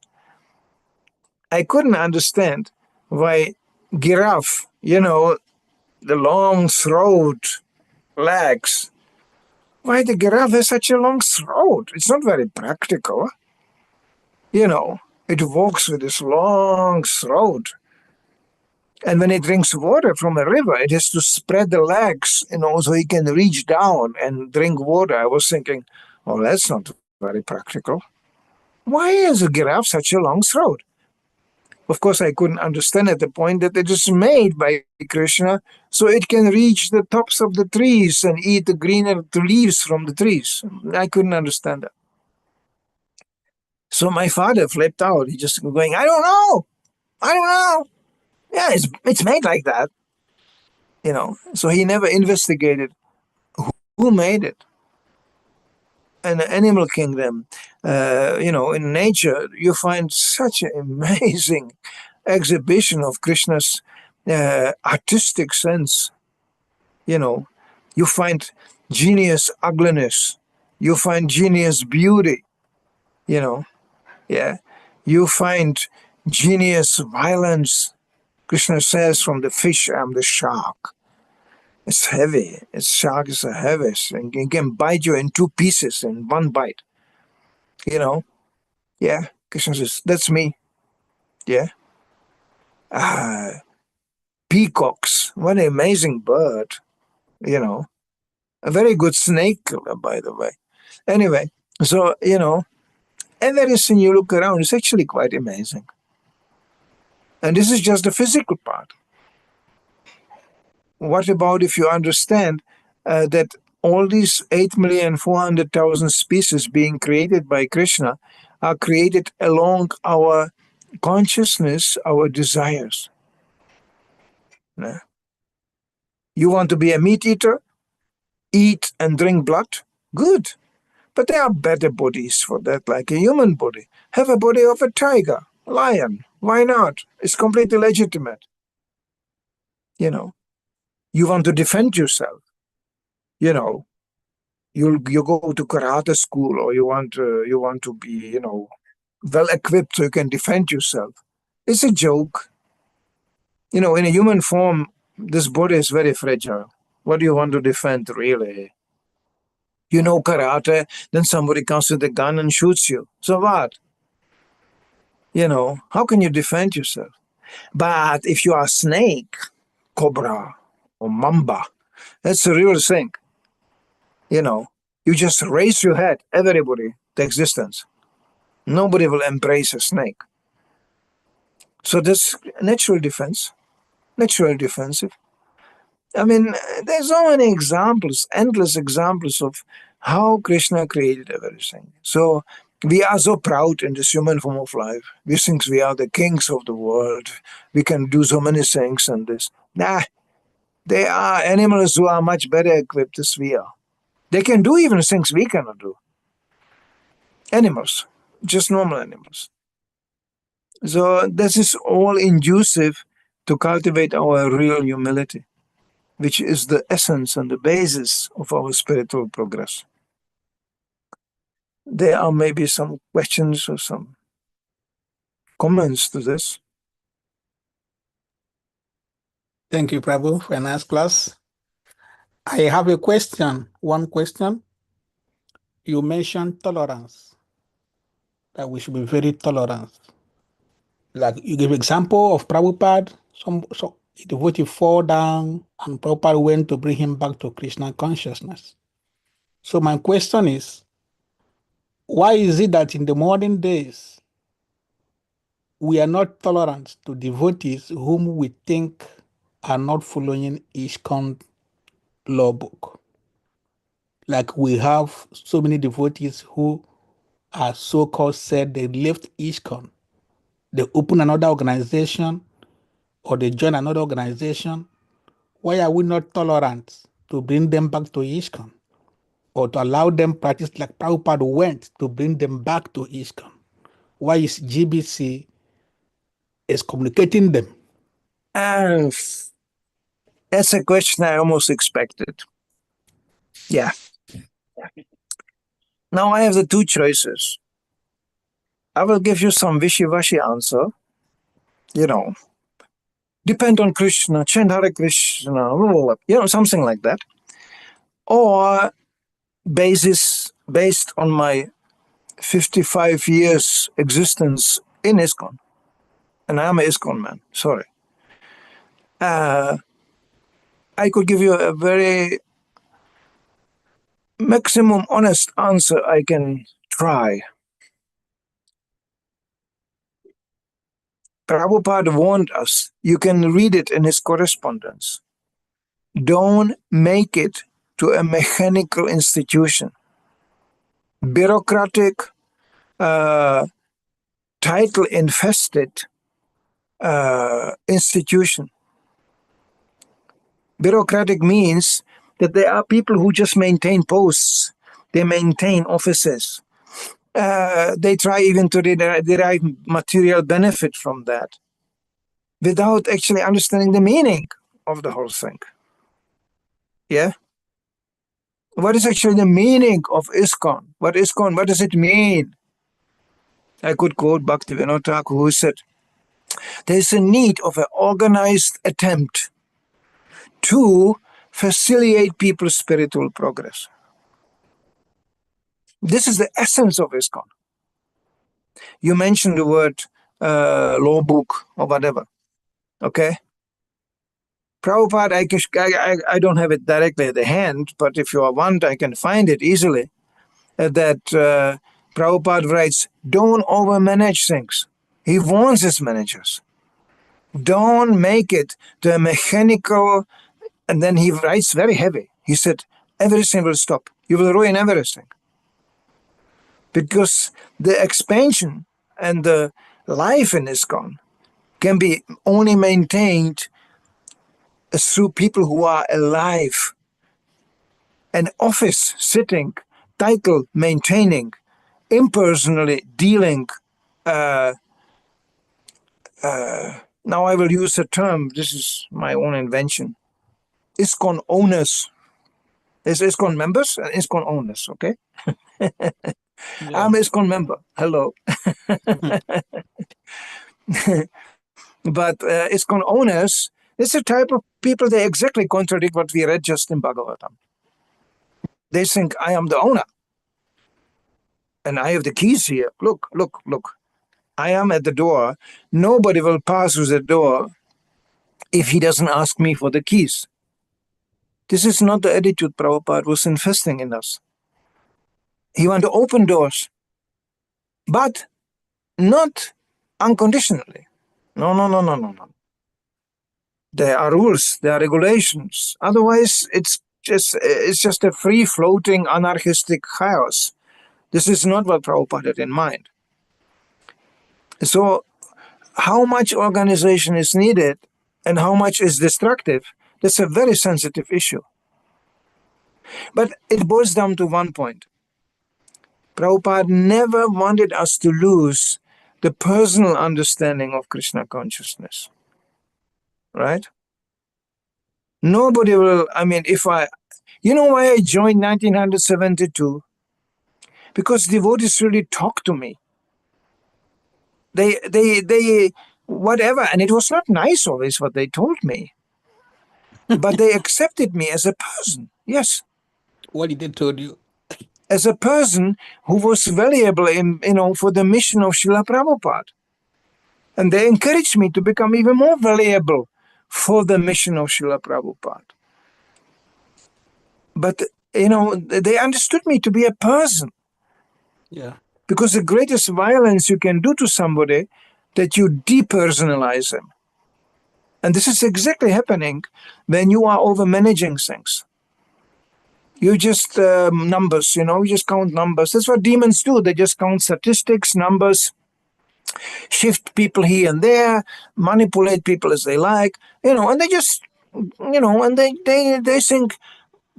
I couldn't understand why giraffe, you know, the long throat, legs, why the giraffe has such a long throat. It's not very practical. You know, it walks with this long throat. And when it drinks water from a river, it has to spread the legs, you know, so it can reach down and drink water. I was thinking, oh, that's not very practical. Why has a giraffe such a long throat? Of course, I couldn't understand at the point that it is made by Krishna so it can reach the tops of the trees and eat the greener leaves from the trees. I couldn't understand that. So my father flipped out. He just going, I don't know. Yeah, it's made like that. You know, so he never investigated who made it. And the animal kingdom, you know, in nature, you find such an amazing exhibition of Krishna's artistic sense. You know, you find genius ugliness, you find genius beauty, you know, yeah. You find genius violence. Krishna says, from the fish, I'm the shark. It's heavy. Shark is the heaviest and it can bite you in two pieces in one bite. You know, yeah. Krishna says, that's me. Yeah. Peacocks. What an amazing bird. You know, a very good snake killer, by the way. Anyway, so, you know, everything you look around is actually quite amazing. And this is just the physical part. What about if you understand that all these 8,400,000 species being created by Krishna are created along our consciousness, our desires? Yeah. You want to be a meat eater? Eat and drink blood? Good. But there are better bodies for that, like a human body. Have a body of a tiger, lion. Why not? It's completely legitimate. You know, you want to defend yourself. You know, you go to karate school, or you want to be, you know, well equipped so you can defend yourself. It's a joke. You know, in a human form, this body is very fragile. What do you want to defend, really? You know karate, then somebody comes with a gun and shoots you. So what? You know, how can you defend yourself? But if you are a snake, cobra, or mamba, that's a real thing. You know, you just raise your head, everybody, to existence. Nobody will embrace a snake. So that's natural defense, natural defensive. I mean, there's so many examples, endless examples of how Krishna created everything. So we are so proud in this human form of life. We think we are the kings of the world. We can do so many things and this. Nah, there are animals who are much better equipped as we are. They can do even things we cannot do. Animals, just normal animals. So this is all inducive to cultivate our real humility, which is the essence and the basis of our spiritual progress. There are maybe some questions or some comments to this. Thank you, Prabhu, for a nice class. I have a question, one question. You mentioned tolerance, that we should be very tolerant. Like you give example of Prabhupada, some devotee fall down and Prabhupada went to bring him back to Krishna consciousness. So my question is, why is it that in the modern days, we are not tolerant to devotees whom we think are not following ISKCON law book? Like we have so many devotees who are so-called said they left ISKCON. They open another organization or they join another organization. Why are we not tolerant to bring them back to ISKCON or to allow them practice like Prabhupada went to bring them back to ISKCON? Why is GBC excommunicating them? And that's a question I almost expected. Yeah. Now I have the two choices. I will give you some wishy-washy answer. Depend on Krishna, chant Hare Krishna, something like that. Or based on my 55 years existence in ISKCON. And I'm an ISKCON man, sorry. I could give you a very maximum honest answer I can try. Prabhupada warned us, you can read it in his correspondence. Don't make it to a mechanical institution. Bureaucratic, title-infested institution. Bureaucratic means that there are people who just maintain posts. They maintain offices. They try even to derive material benefit from that without actually understanding the meaning of the whole thing. Yeah? What is actually the meaning of ISKCON? What does it mean? I could quote Bhaktivinoda Thakur, who said, there is a need of an organized attempt to facilitate people's spiritual progress. This is the essence of ISKCON. You mentioned the word law book or whatever. Okay? Prabhupada, I don't have it directly at the hand, but if you want, I can find it easily. That Prabhupada writes, don't overmanage things. He warns his managers. Don't make it to a mechanical, and then he writes very heavy. He said, everything will stop. You will ruin everything. Because the expansion and the life in ISKCON can be only maintained through people who are alive. An office sitting, title maintaining, impersonally dealing. Now I will use a term, this is my own invention. ISKCON owners. There's ISKCON members and ISKCON owners, okay? Yeah. I'm ISKCON member. Hello. But ISKCON owners, it's a type of people, they exactly contradict what we read just in Bhagavatam. They think, I am the owner. And I have the keys here. Look. I am at the door. Nobody will pass through the door if he doesn't ask me for the keys. This is not the attitude Prabhupada was investing in us. He wanted to open doors, but not unconditionally. No. There are rules, there are regulations. Otherwise, it's just a free-floating anarchistic chaos. This is not what Prabhupada had in mind. So, how much organization is needed and how much is destructive, that's a very sensitive issue. But it boils down to one point. Prabhupada never wanted us to lose the personal understanding of Krishna consciousness. Right? Nobody will, you know why I joined 1972? Because devotees really talked to me. They whatever, and it was not nice always what they told me. But they accepted me as a person, yes. What did they told you? As a person who was valuable for the mission of Srila Prabhupada. And they encouraged me to become even more valuable for the mission of Srila Prabhupada. But, they understood me to be a person. Yeah. Because the greatest violence you can do to somebody, that you depersonalize them. And this is exactly happening when you are over-managing things. You just numbers, you just count numbers. That's what demons do. They just count statistics, numbers, shift people here and there, manipulate people as they like, and they just, and they think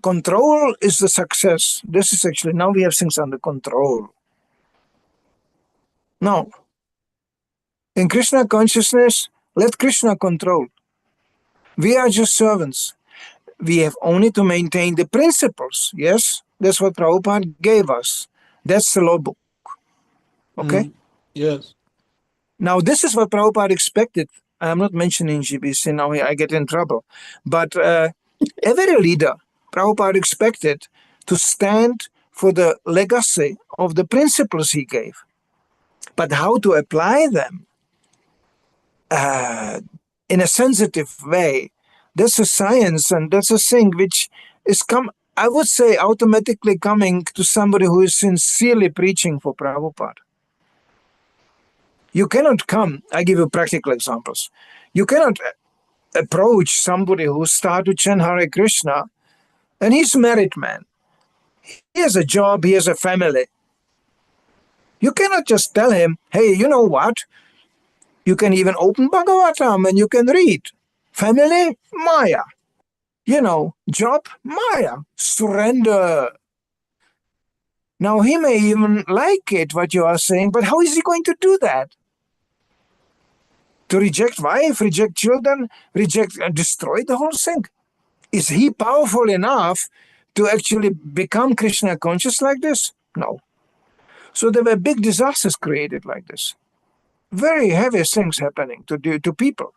control is the success. This is actually, now we have things under control. No. In Krishna consciousness, let Krishna control. We are just servants. We have only to maintain the principles. Yes, that's what Prabhupada gave us. That's the law book. Okay? Yes. Now, this is what Prabhupada expected. I'm not mentioning GBC now, I get in trouble. But every leader, Prabhupada expected to stand for the legacy of the principles he gave. But how to apply them in a sensitive way, that's a science, and that's a thing which is I would say, automatically coming to somebody who is sincerely preaching for Prabhupada. You cannot come, I give you practical examples. You cannot approach somebody who started to chant Hare Krishna, and he's a married man. He has a job, he has a family. You cannot just tell him, hey, you know what? You can even open Bhagavatam and you can read. Family, Maya. Job, Maya. Surrender. Now, he may even like it, what you are saying, but how is he going to do that? To reject wife, reject children, reject and destroy the whole thing? Is he powerful enough to actually become Krishna conscious like this? No. So there were big disasters created like this. Very heavy things happening to people.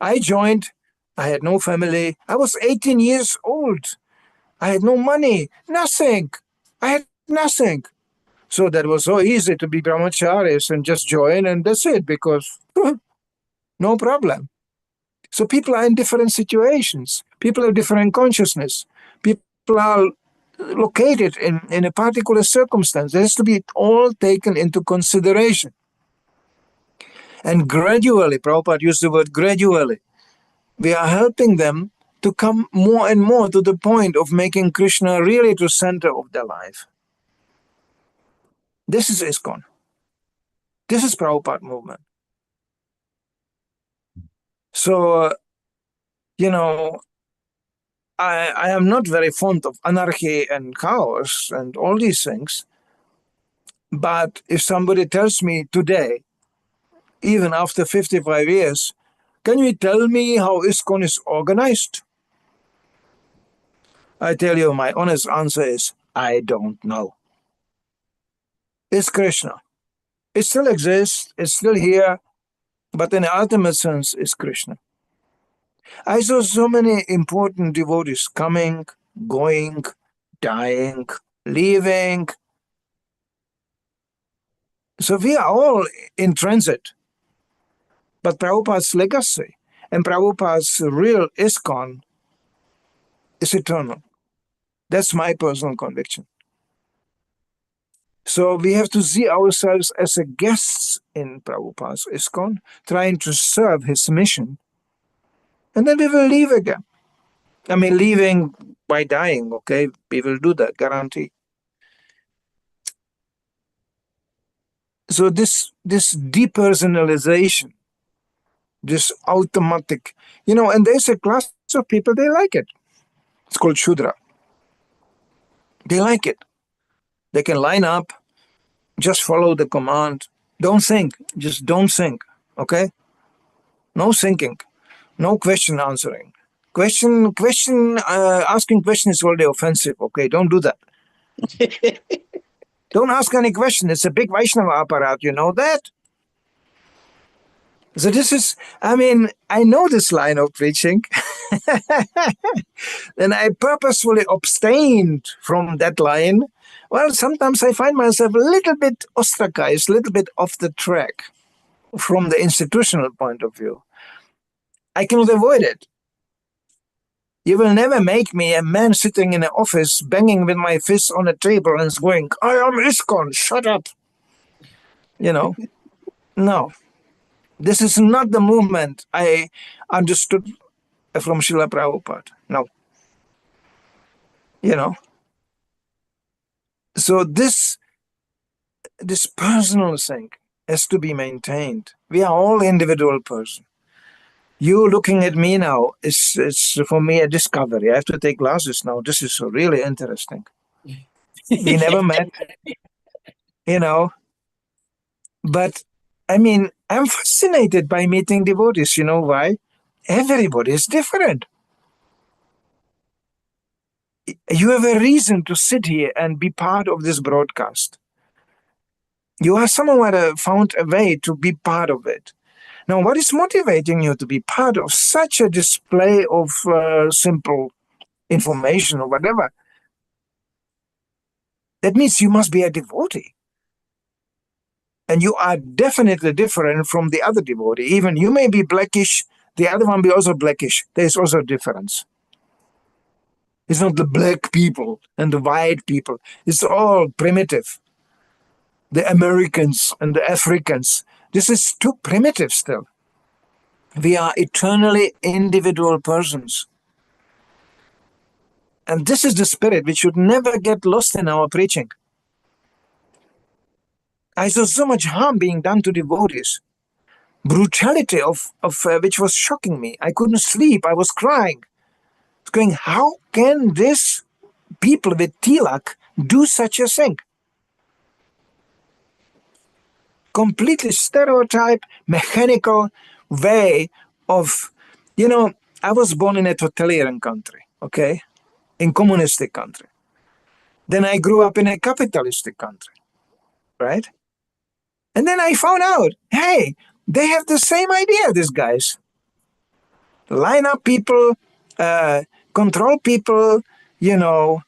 I joined, I had no family, I was 18 years old. I had no money, nothing. I had nothing. So that was so easy to be brahmacharis and just join and that's it, because no problem. So people are in different situations. People have different consciousness. People are located in a particular circumstance. It has to be all taken into consideration. And gradually, Prabhupada used the word gradually, we are helping them to come more and more to the point of making Krishna really the center of their life. This is ISKCON. This is Prabhupada movement. So, I am not very fond of anarchy and chaos and all these things. But if somebody tells me today, even after 55 years, can you tell me how ISKCON is organized? I tell you, my honest answer is, I don't know. It's Krishna. It still exists, it's still here, but in the ultimate sense, it's Krishna. I saw so many important devotees coming, going, dying, leaving. So we are all in transit. But Prabhupada's legacy and Prabhupada's real ISKCON is eternal. That's my personal conviction. So we have to see ourselves as a guests in Prabhupada's ISKCON, trying to serve his mission. And then we will leave again. I mean, leaving by dying, okay? We will do that, guarantee. So this depersonalization, this automatic, and there's a class of people, they like it. It's called Shudra. They like it. They can line up, just follow the command. Don't think, just don't think, okay? No thinking, no question answering. Asking questions is already offensive, okay? Don't do that. Don't ask any question. It's a big Vaishnava apparat, you know that? So this is, I know this line of preaching. And I purposefully abstained from that line. Well, sometimes I find myself a little bit ostracized, a little bit off the track from the institutional point of view. I cannot avoid it. You will never make me a man sitting in an office, banging with my fist on a table and going, I am ISKCON, shut up. No. This is not the movement I understood from Srila Prabhupada. No. you know. So this personal thing has to be maintained. We are all individual person. You looking at me now is for me a discovery. I have to take classes now. This is so really interesting. We never met, you know, but I mean, I'm fascinated by meeting devotees. You know why? Everybody is different. You have a reason to sit here and be part of this broadcast. You have somehow found a way to be part of it. Now, what is motivating you to be part of such a display of simple information or whatever? That means you must be a devotee. And you are definitely different from the other devotee. Even you may be blackish, the other one be also blackish. There's also a difference. It's not the black people and the white people. It's all primitive. The Americans and the Africans. This is too primitive still. We are eternally individual persons. And this is the spirit which should never get lost in our preaching. I saw so much harm being done to devotees. Brutality of which was shocking me. I couldn't sleep. I was crying. I was going, how can these people with tilak do such a thing? Completely stereotype, mechanical way of, you know, I was born in a totalitarian country, okay? In communistic country. Then I grew up in a capitalistic country, right? And then I found out, hey, they have the same idea, these guys. Line up people, control people, you know.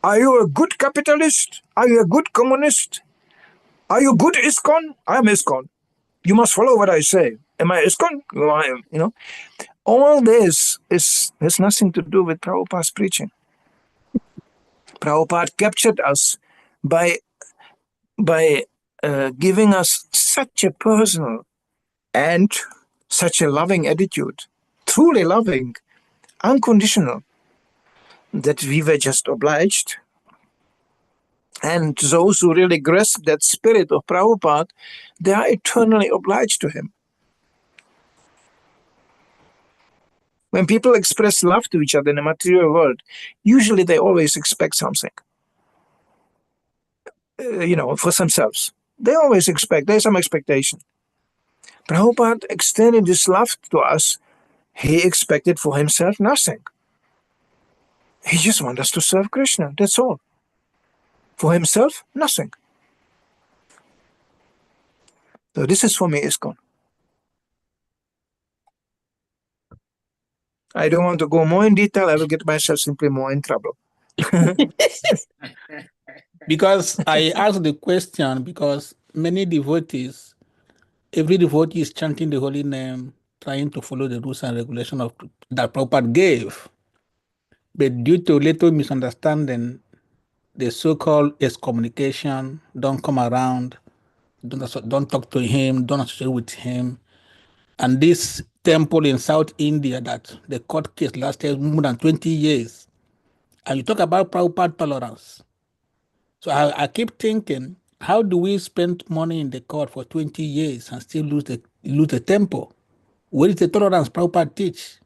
Are you a good capitalist? Are you a good communist? Are you good ISKCON? I'm ISKCON. You must follow what I say. Am I ISKCON? Well, I am, you know. All this has nothing to do with Prabhupada's preaching. Prabhupada captured us by giving us such a personal and such a loving attitude, truly loving, unconditional, that we were just obliged. And those who really grasp that spirit of Prabhupada, they are eternally obliged to him. When people express love to each other in the material world, usually they always expect something, you know, for themselves. They always expect, there's some expectation. Prabhupada extended this love to us. He expected for himself nothing. He just wants us to serve Krishna, that's all. For himself, nothing. So this is for me ISKCON. I don't want to go more in detail. I will get myself simply more in trouble. Because I asked the question because many devotees, every devotee is chanting the holy name, trying to follow the rules and regulations of that Prabhupada gave. But due to little misunderstanding, the so-called excommunication, don't come around, don't talk to him, don't associate with him. And this temple in South India that the court case lasted more than 20 years. And you talk about Prabhupada tolerance. So I keep thinking, how do we spend money in the court for 20 years and still lose the temple? Where is the tolerance Prabhupada teach?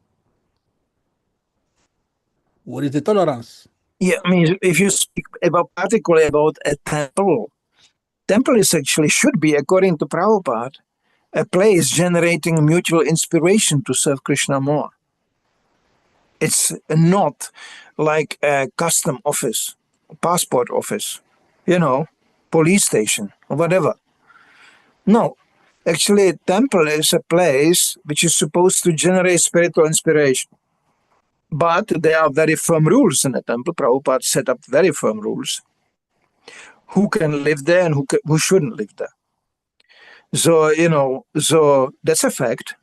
What is the tolerance? Yeah, I mean, if you speak about particularly about a temple is actually should be, according to Prabhupada, a place generating mutual inspiration to serve Krishna more. It's not like a custom office, passport office, you know, police station or whatever. No, actually a temple is a place which is supposed to generate spiritual inspiration. But there are very firm rules in a temple. Prabhupada set up very firm rules. Who can live there and who shouldn't live there. So, you know, so that's a fact.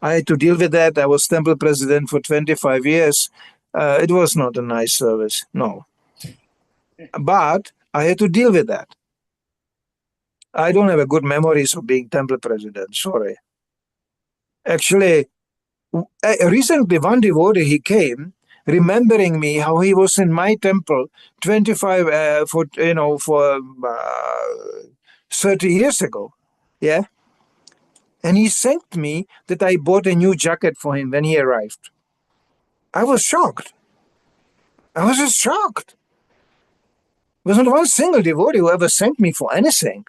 I had to deal with that. I was temple president for 25 years. It was not a nice service, no. But I had to deal with that. I don't have a good memories of being temple president, sorry. Actually, recently one devotee, he came remembering me how he was in my temple 30 years ago. Yeah. And he thanked me that I bought a new jacket for him when he arrived. I was shocked. I was just shocked. There wasn't one single devotee who ever thanked me for anything.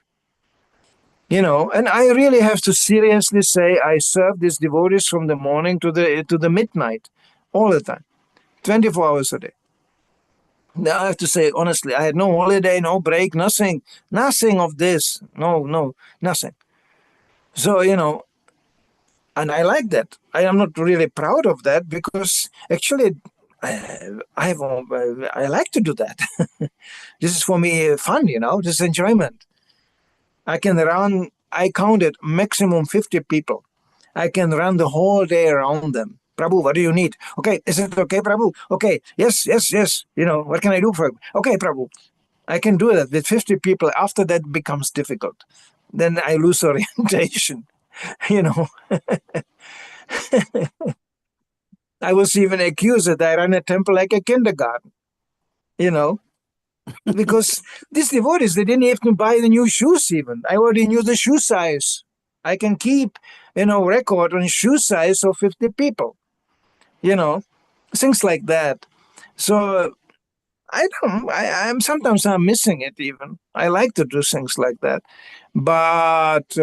And I really have to seriously say I serve these devotees from the morning to the midnight, all the time, 24 hours a day. Now I have to say honestly, I had no holiday, no break, nothing of this, no, nothing. So and I like that. I am not really proud of that because actually, I like to do that. This is for me fun, this is enjoyment. I counted maximum 50 people. I can run the whole day around them. Prabhu, what do you need? Okay, is it okay, Prabhu? Okay, yes. What can I do for you? Okay, Prabhu. I can do that with 50 people. After that becomes difficult. Then I lose orientation, I was even accused that I run a temple like a kindergarten, because these devotees, they didn't have to buy the new shoes even. I already knew the shoe size. I can keep, record on shoe size of 50 people, things like that. So I'm sometimes missing it even. I like to do things like that. But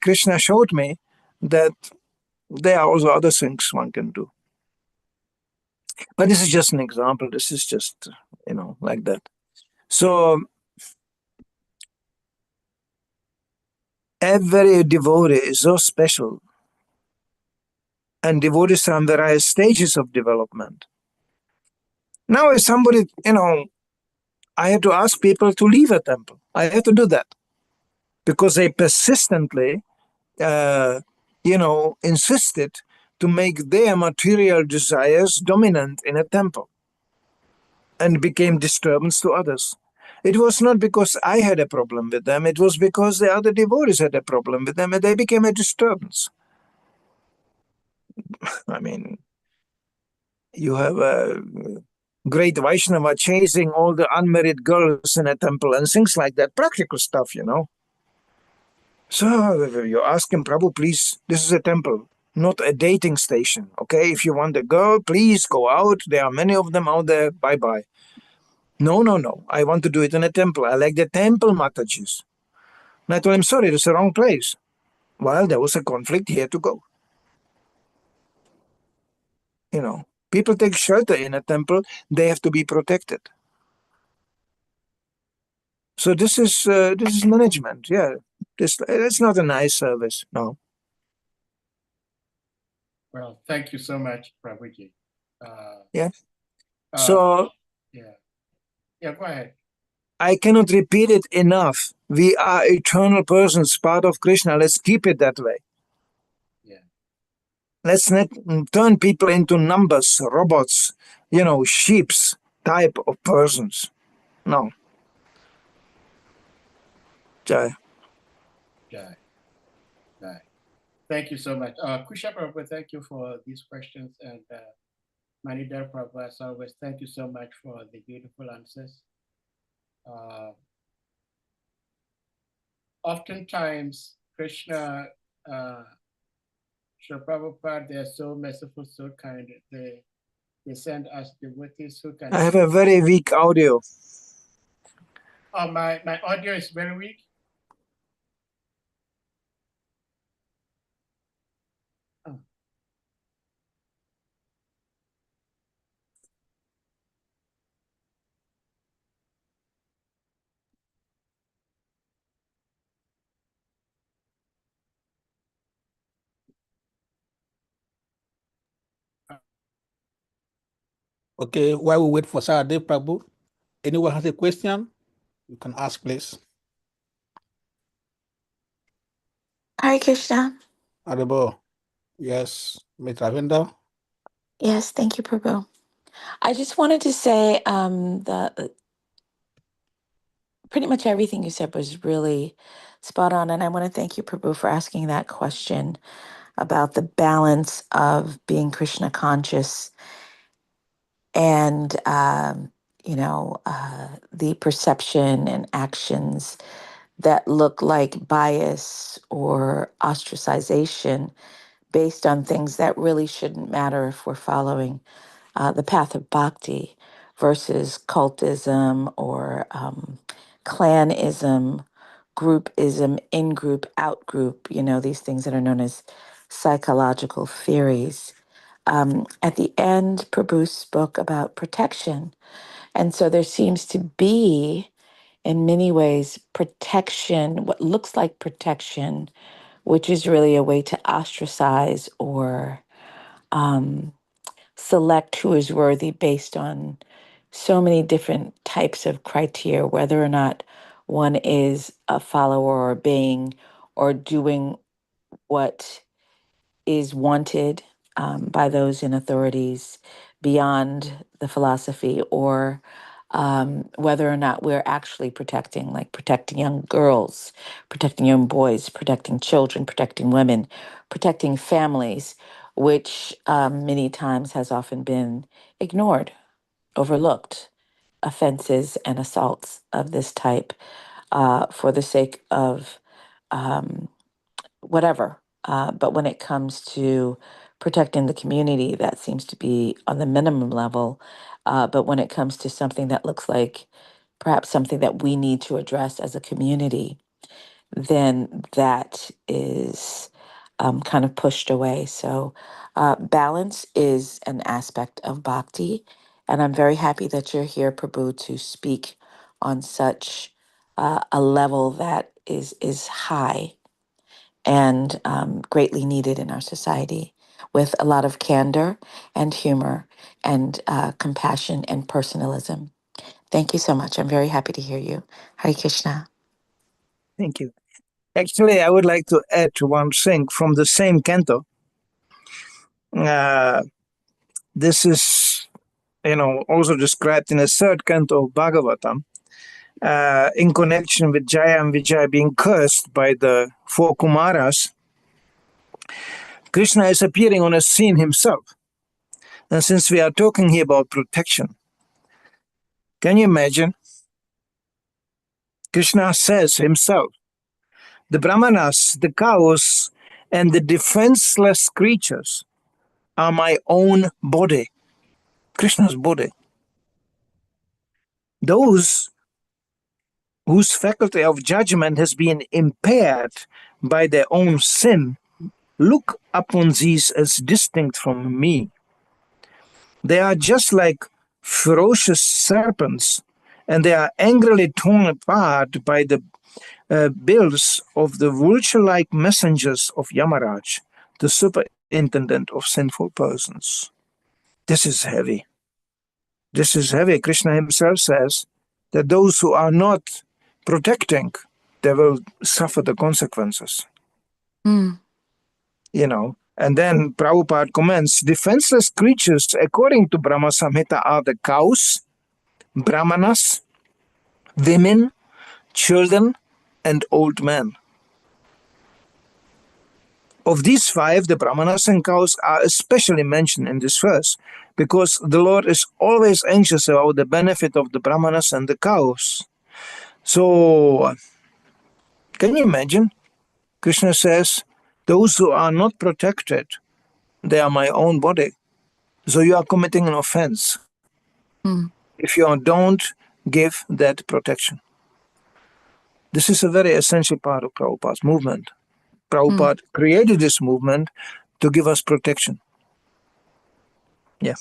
Krishna showed me that there are also other things one can do. But this is just an example. This is just, like that. So every devotee is so special. And devotees are in various stages of development. Now, if somebody, I had to ask people to leave a temple. I had to do that because they persistently, insisted to make their material desires dominant in a temple and became disturbance to others. It was not because I had a problem with them. It was because the other devotees had a problem with them and they became a disturbance. I mean, you have a great Vaishnava chasing all the unmarried girls in a temple and things like that. Practical stuff, So you ask him, Prabhu, please, this is a temple, not a dating station. Okay, if you want a girl, please go out. There are many of them out there. Bye-bye. No. I want to do it in a temple. I like the temple Matajis. And I told him, sorry, this is the wrong place. Well, there was a conflict, he had to go. People take shelter in a temple, they have to be protected. So this is management, yeah. It's not a nice service, no. Well, thank you so much, Prabhuji. Yeah. Go ahead. I cannot repeat it enough. We are eternal persons, part of Krishna. Let's keep it that way. Yeah. Let's not turn people into numbers, robots, sheeps type of persons. No. Jai. Thank you so much. Kusha Prabhu, thank you for these questions. And Manidhara Prabhu, as always, thank you so much for the beautiful answers. Oftentimes, Krishna, Sri Prabhupada, they are so merciful, so kind. They send us devotees who can. I have a very weak audio. Oh, my audio is very weak. Oh. Okay, while we wait for Saturday, Prabhu, anyone has a question, you can ask, please. Hare Krishna. Aribo. Yes, Mr. Ravinda. Yes, thank you, Prabhu. I just wanted to say pretty much everything you said was really spot on. And I want to thank you, Prabhu, for asking that question about the balance of being Krishna conscious and the perception and actions that look like bias or ostracization based on things that really shouldn't matter if we're following the path of bhakti versus cultism or clanism, groupism, in group, out group, these things that are known as psychological theories. At the end, Prabhu spoke about protection. And so there seems to be, in many ways, protection, what looks like protection, which is really a way to ostracize or select who is worthy based on so many different types of criteria, whether or not one is a follower or obeying or doing what is wanted by those in authorities beyond the philosophy, or whether or not we're actually protecting, like protecting young girls, protecting young boys, protecting children, protecting women, protecting families, which many times has often been ignored, overlooked, offenses and assaults of this type for the sake of whatever. But when it comes to protecting the community, that seems to be on the minimum level. But when it comes to something that looks like perhaps something that we need to address as a community, then that is kind of pushed away. So, balance is an aspect of bhakti. And I'm very happy that you're here, Prabhu, to speak on such a level that is high and greatly needed in our society, with a lot of candor and humor and compassion and personalism. Thank you so much. I'm very happy to hear you. Hare Krishna. Thank you. Actually, I would like to add one thing from the same canto. This is, also described in the third canto of Bhagavatam, in connection with Jaya and Vijaya being cursed by the four Kumaras. Krishna is appearing on a scene himself. And since we are talking here about protection, can you imagine? Krishna says himself, the Brahmanas, the cows, and the defenseless creatures are my own body, Krishna's body. Those whose faculty of judgment has been impaired by their own sin look upon these as distinct from me. They are just like ferocious serpents, and they are angrily torn apart by the bills of the vulture-like messengers of Yamaraj, the superintendent of sinful persons. This is heavy. This is heavy. Krishna himself says that those who are not protecting, they will suffer the consequences. Mm. And then Prabhupada comments, defenseless creatures, according to Brahma Samhita, are the cows, brahmanas, women, children, and old men. Of these five, the brahmanas and cows are especially mentioned in this verse, because the Lord is always anxious about the benefit of the brahmanas and the cows. So, can you imagine? Krishna says, those who are not protected, they are my own body. So you are committing an offense if you don't give that protection. This is a very essential part of Prabhupada's movement. Prabhupada created this movement to give us protection. Yeah.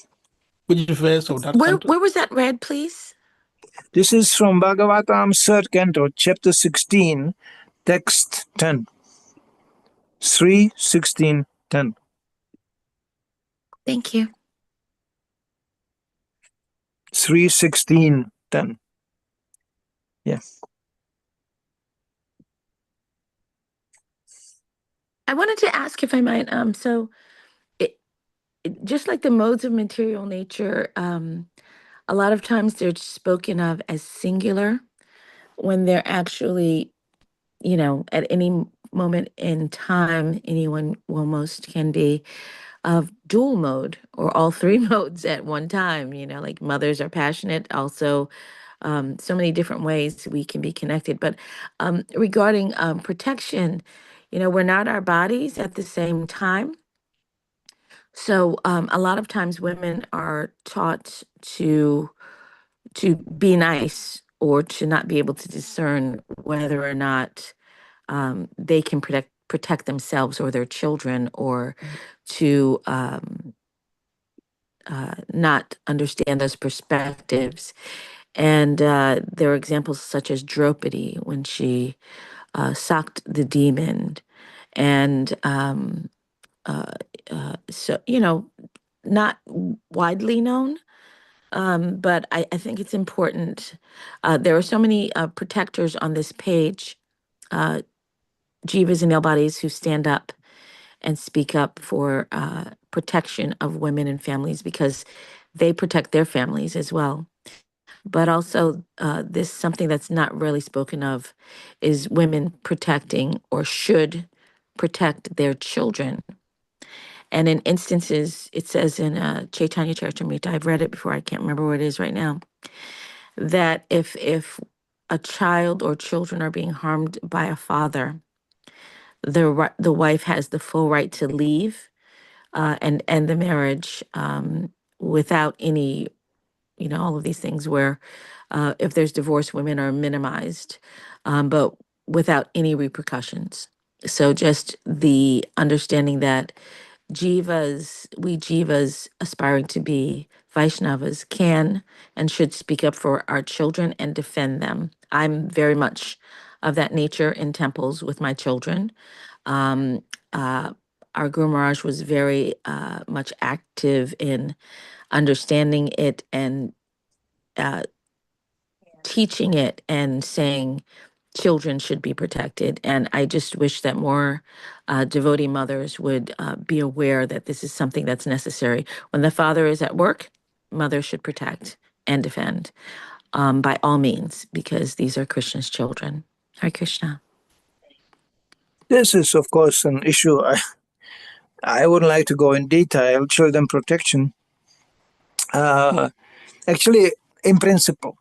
Which verse of that Where was that read, please? This is from Bhagavatam, 3rd Canto, chapter 16, text 10. 3:16:10. Thank you. 3:16:10. Yeah. I wanted to ask if I might. So, just like the modes of material nature, a lot of times they're spoken of as singular when they're actually, at any moment in time, anyone almost can be of dual mode or all three modes at one time. Like mothers are passionate, also so many different ways we can be connected. But regarding protection, we're not our bodies at the same time. So a lot of times women are taught to be nice or to not be able to discern whether or not they can protect themselves or their children, or to not understand those perspectives. And there are examples such as Draupadi when she socked the demon, and so not widely known. But I think it's important. There are so many protectors on this page, jivas and male bodies, who stand up and speak up for protection of women and families, because they protect their families as well. But also, this something that's not really spoken of is women protecting, or should protect, their children. And in instances, it says in Chaitanya Charitamrita, I've read it before, I can't remember where it is right now, that if a child or children are being harmed by a father, the wife has the full right to leave and end the marriage without any, all of these things where if there's divorce, women are minimized, but without any repercussions. So just the understanding that we jivas aspiring to be Vaishnavas can and should speak up for our children and defend them. I'm very much of that nature in temples with my children. Um, uh, our Guru Maharaj was very much active in understanding it and uh, teaching it and saying children should be protected. And I just wish that more devotee mothers would be aware that this is something that's necessary. When the father is at work, mother should protect and defend by all means, because these are Krishna's children. Hare Krishna. This is, of course, an issue I wouldn't like to go in detail. Children protection. Actually, in principle,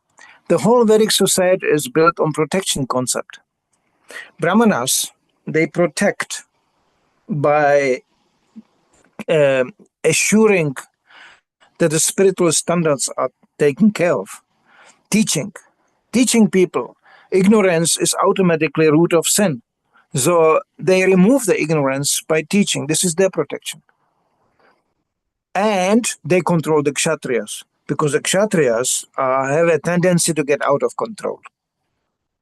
the whole Vedic society is built on protection concept. Brahmanas, they protect by assuring that the spiritual standards are taken care of. Teaching people. Ignorance is automatically root of sin. So they remove the ignorance by teaching. This is their protection. And they control the kshatriyas, because the kshatriyas have a tendency to get out of control.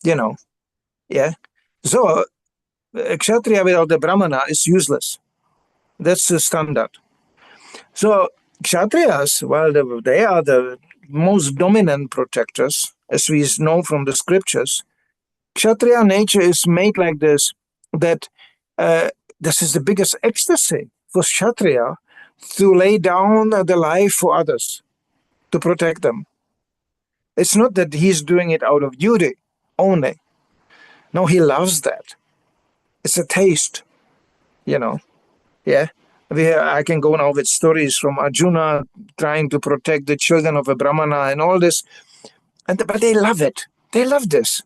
Yeah. So a kshatriya without the brahmana is useless. That's the standard. So kshatriyas, well, they are the most dominant protectors, as we know from the scriptures. Kshatriya nature is made like this, that this is the biggest ecstasy for kshatriya, to lay down the life for others, to protect them. It's not that he's doing it out of duty only. No, he loves that. It's a taste, Yeah. I can go now with stories from Arjuna trying to protect the children of a Brahmana and all this. But they love it. They love this.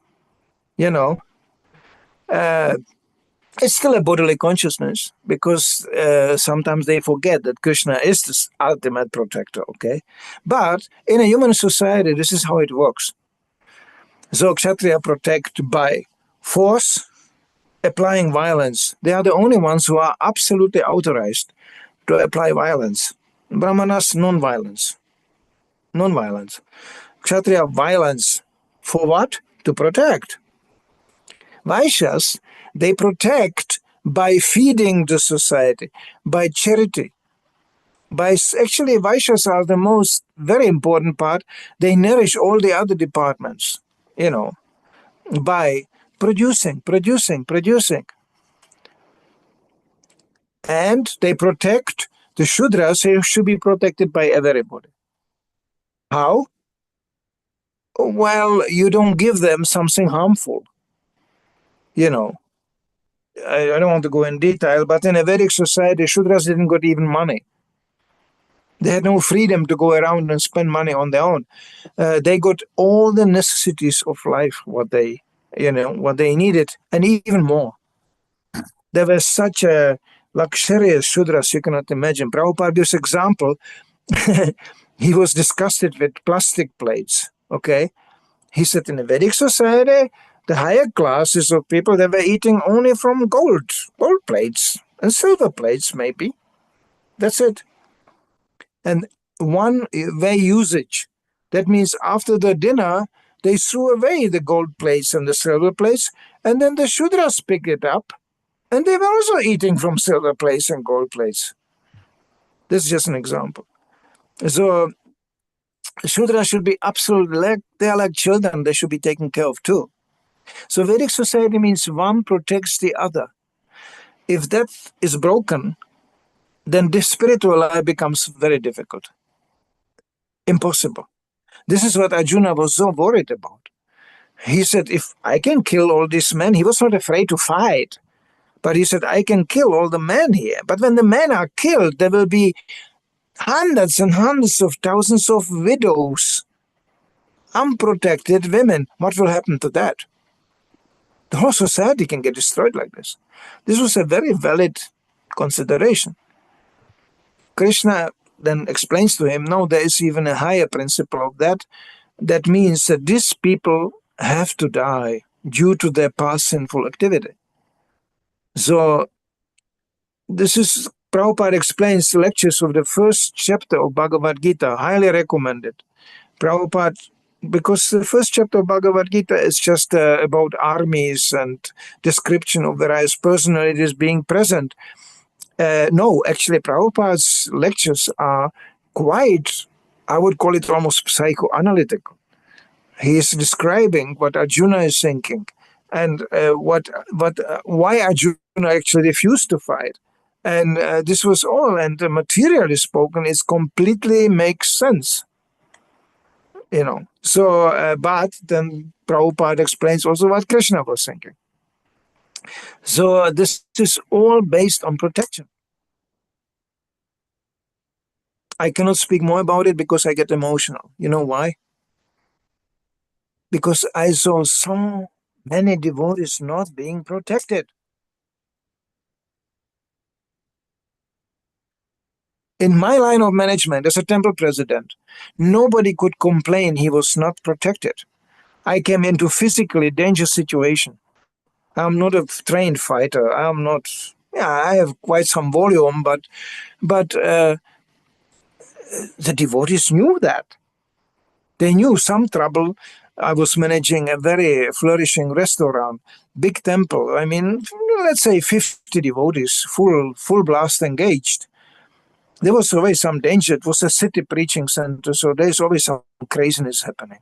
It's still a bodily consciousness, because sometimes they forget that Krishna is the ultimate protector, okay? But in a human society, this is how it works. So Kshatriya protect by force, applying violence. They are the only ones who are absolutely authorized to apply violence. Brahmanas, non-violence. Non-violence. Kshatriya, violence. For what? To protect. Vaishyas, they protect by feeding the society, by charity. Actually, Vaishyas are the most very important part. They nourish all the other departments, by producing. And they protect the Shudras. They should be protected by everybody. How? Well, you don't give them something harmful. I don't want to go in detail, but in a Vedic society, Shudras didn't get even money. They had no freedom to go around and spend money on their own. They got all the necessities of life, what they needed, and even more. They were such a luxurious Shudras you cannot imagine. Prabhupada gives example. He was disgusted with plastic plates. Okay, he said in a Vedic society, the higher classes of people, they were eating only from gold plates and silver plates, maybe. That's it. And one way usage. That means after the dinner, they threw away the gold plates and the silver plates, and then the Shudras picked it up, and they were also eating from silver plates and gold plates. This is just an example. So Shudras should be absolutely, they are like children, they should be taken care of too. So Vedic society means one protects the other. If that is broken, then this spiritual life becomes very difficult. Impossible. This is what Arjuna was so worried about. He said, if I can kill all these men, he was not afraid to fight. But he said, I can kill all the men here. But when the men are killed, there will be hundreds and hundreds of thousands of widows, unprotected women. What will happen to that? The whole society can get destroyed like this. This was a very valid consideration. Krishna then explains to him, no, there is even a higher principle of that. That means that these people have to die due to their past sinful activity. So this is, Prabhupada explains the lectures of the first chapter of Bhagavad Gita, highly recommended. Prabhupada, because the first chapter of Bhagavad Gita is just about armies and description of various personalities being present. No, actually, Prabhupada's lectures are quite, I would call it almost psychoanalytical. He is describing what Arjuna is thinking and why Arjuna actually refused to fight. And this was all, and the materially spoken, is completely makes sense. So, but then Prabhupada explains also what Krishna was thinking. So this is all based on protection. I cannot speak more about it because I get emotional. You know why? Because I saw so many devotees not being protected. In my line of management as a temple president, nobody could complain he was not protected. I came into physically dangerous situation. I'm not a trained fighter. I'm not. Yeah, I have quite some volume, but the devotees knew that. They knew some trouble. I was managing a very flourishing restaurant, big temple. I mean, let's say 50 devotees, full blast engaged. There was always some danger. It was a city preaching center, so there's always some craziness happening,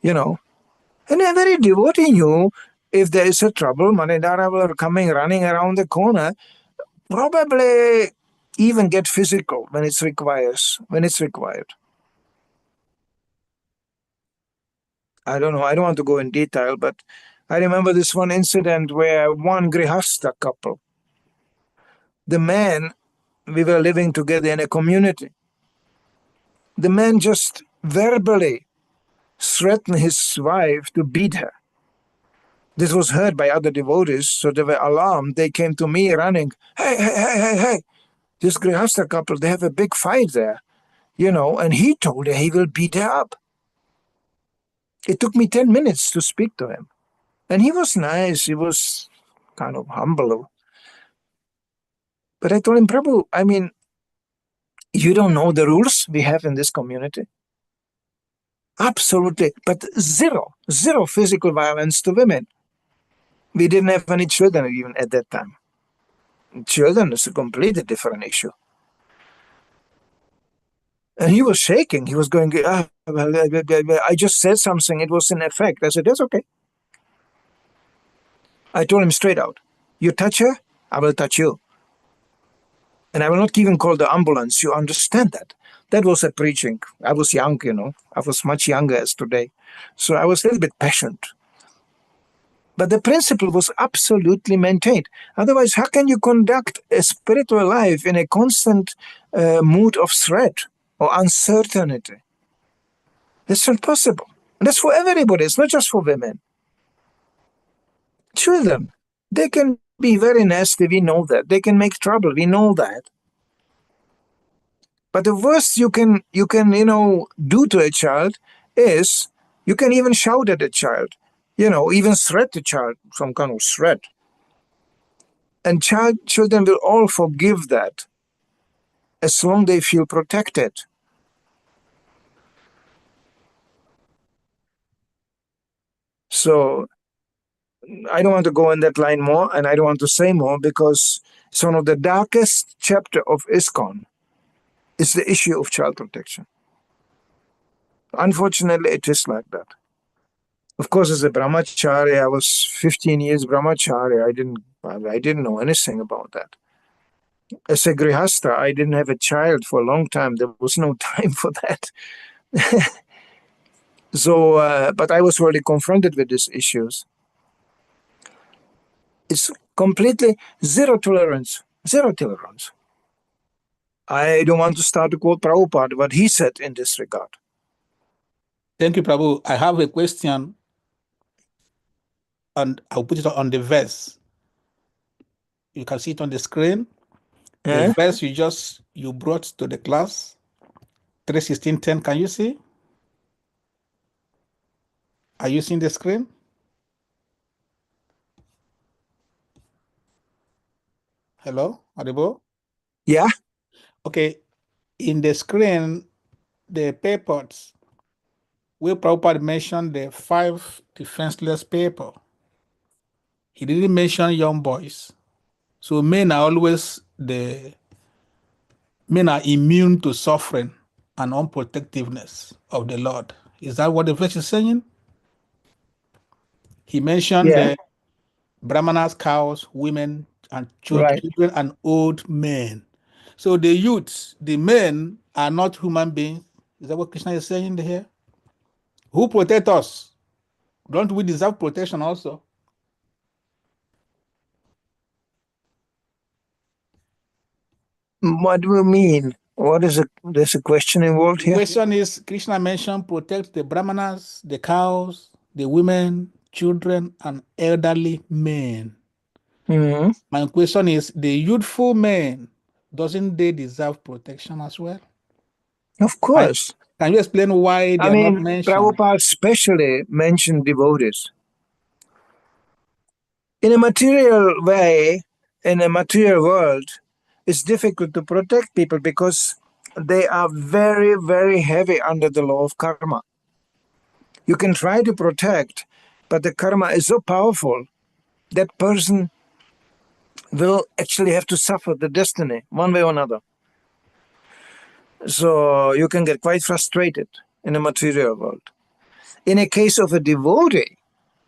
And every devotee knew if there is a trouble, Manidhara will coming running around the corner, probably even get physical when it's required. I don't know. I don't want to go in detail, but I remember this one incident where one Grihastha couple, the man, we were living together in a community. The man just verbally threatened his wife to beat her. This was heard by other devotees, so they were alarmed. They came to me running, hey, this Grihastha couple, they have a big fight there, and he told her he will beat her up. It took me 10 minutes to speak to him. And he was nice, he was kind of humble. But I told him, Prabhu, I mean, you don't know the rules we have in this community? Absolutely, but zero physical violence to women. We didn't have any children even at that time. Children is a completely different issue. And he was shaking. He was going, I just said something. It was in effect. I said, that's okay. I told him straight out, you touch her, I will touch you. And I will not even call the ambulance. You understand that? That was a preaching. I was young, I was much younger as today. So I was a little bit passionate. But the principle was absolutely maintained. Otherwise, how can you conduct a spiritual life in a constant mood of threat or uncertainty? It's not possible. And that's for everybody. It's not just for women. Children, they can be very nasty. We know that. They can make trouble. We know that. But the worst you can do to a child is you can even shout at a child, even threat the child, some kind of threat. And children will all forgive that as long as they feel protected. So I don't want to go in that line more, and I don't want to say more, because it's one of the darkest chapter of ISKCON is the issue of child protection. Unfortunately, it is like that. Of course, as a brahmachari, I was 15 years brahmachari. I didn't know anything about that. As a grihastha, I didn't have a child for a long time. There was no time for that. So, but I was really confronted with these issues. It's completely zero tolerance. Zero tolerance. I don't want to start to quote Prabhupada, what he said in this regard. Thank you, Prabhu. I have a question, and I'll put it on the verse. You can see it on the screen. The verse you brought to the class, 3:16:10. Can you see? Are you seeing the screen? Hello, Adibo? Yeah. Okay. In the screen, the papers, where Prabhupada mentioned the 5 defenseless people. He didn't mention young boys. So men are immune to suffering and unprotectiveness of the Lord. Is that what the verse is saying? He mentioned the brahmanas, cows, women, and children, and old men. So the youths, the men, are not human beings. Is that what Krishna is saying here? Who protect us? Don't we deserve protection also? What do you mean? There's a question involved here? The question is, Krishna mentioned protect the brahmanas, the cows, the women, children, and elderly men. Mm-hmm. My question is, the youthful men, doesn't they deserve protection as well? Of course. Can you explain why they are not mentioned? Prabhupada especially mentioned devotees. In a material way, in a material world, it's difficult to protect people because they are very, very heavy under the law of karma. You can try to protect, but the karma is so powerful that person will actually have to suffer the destiny one way or another. So you can get quite frustrated in a material world. In a case of a devotee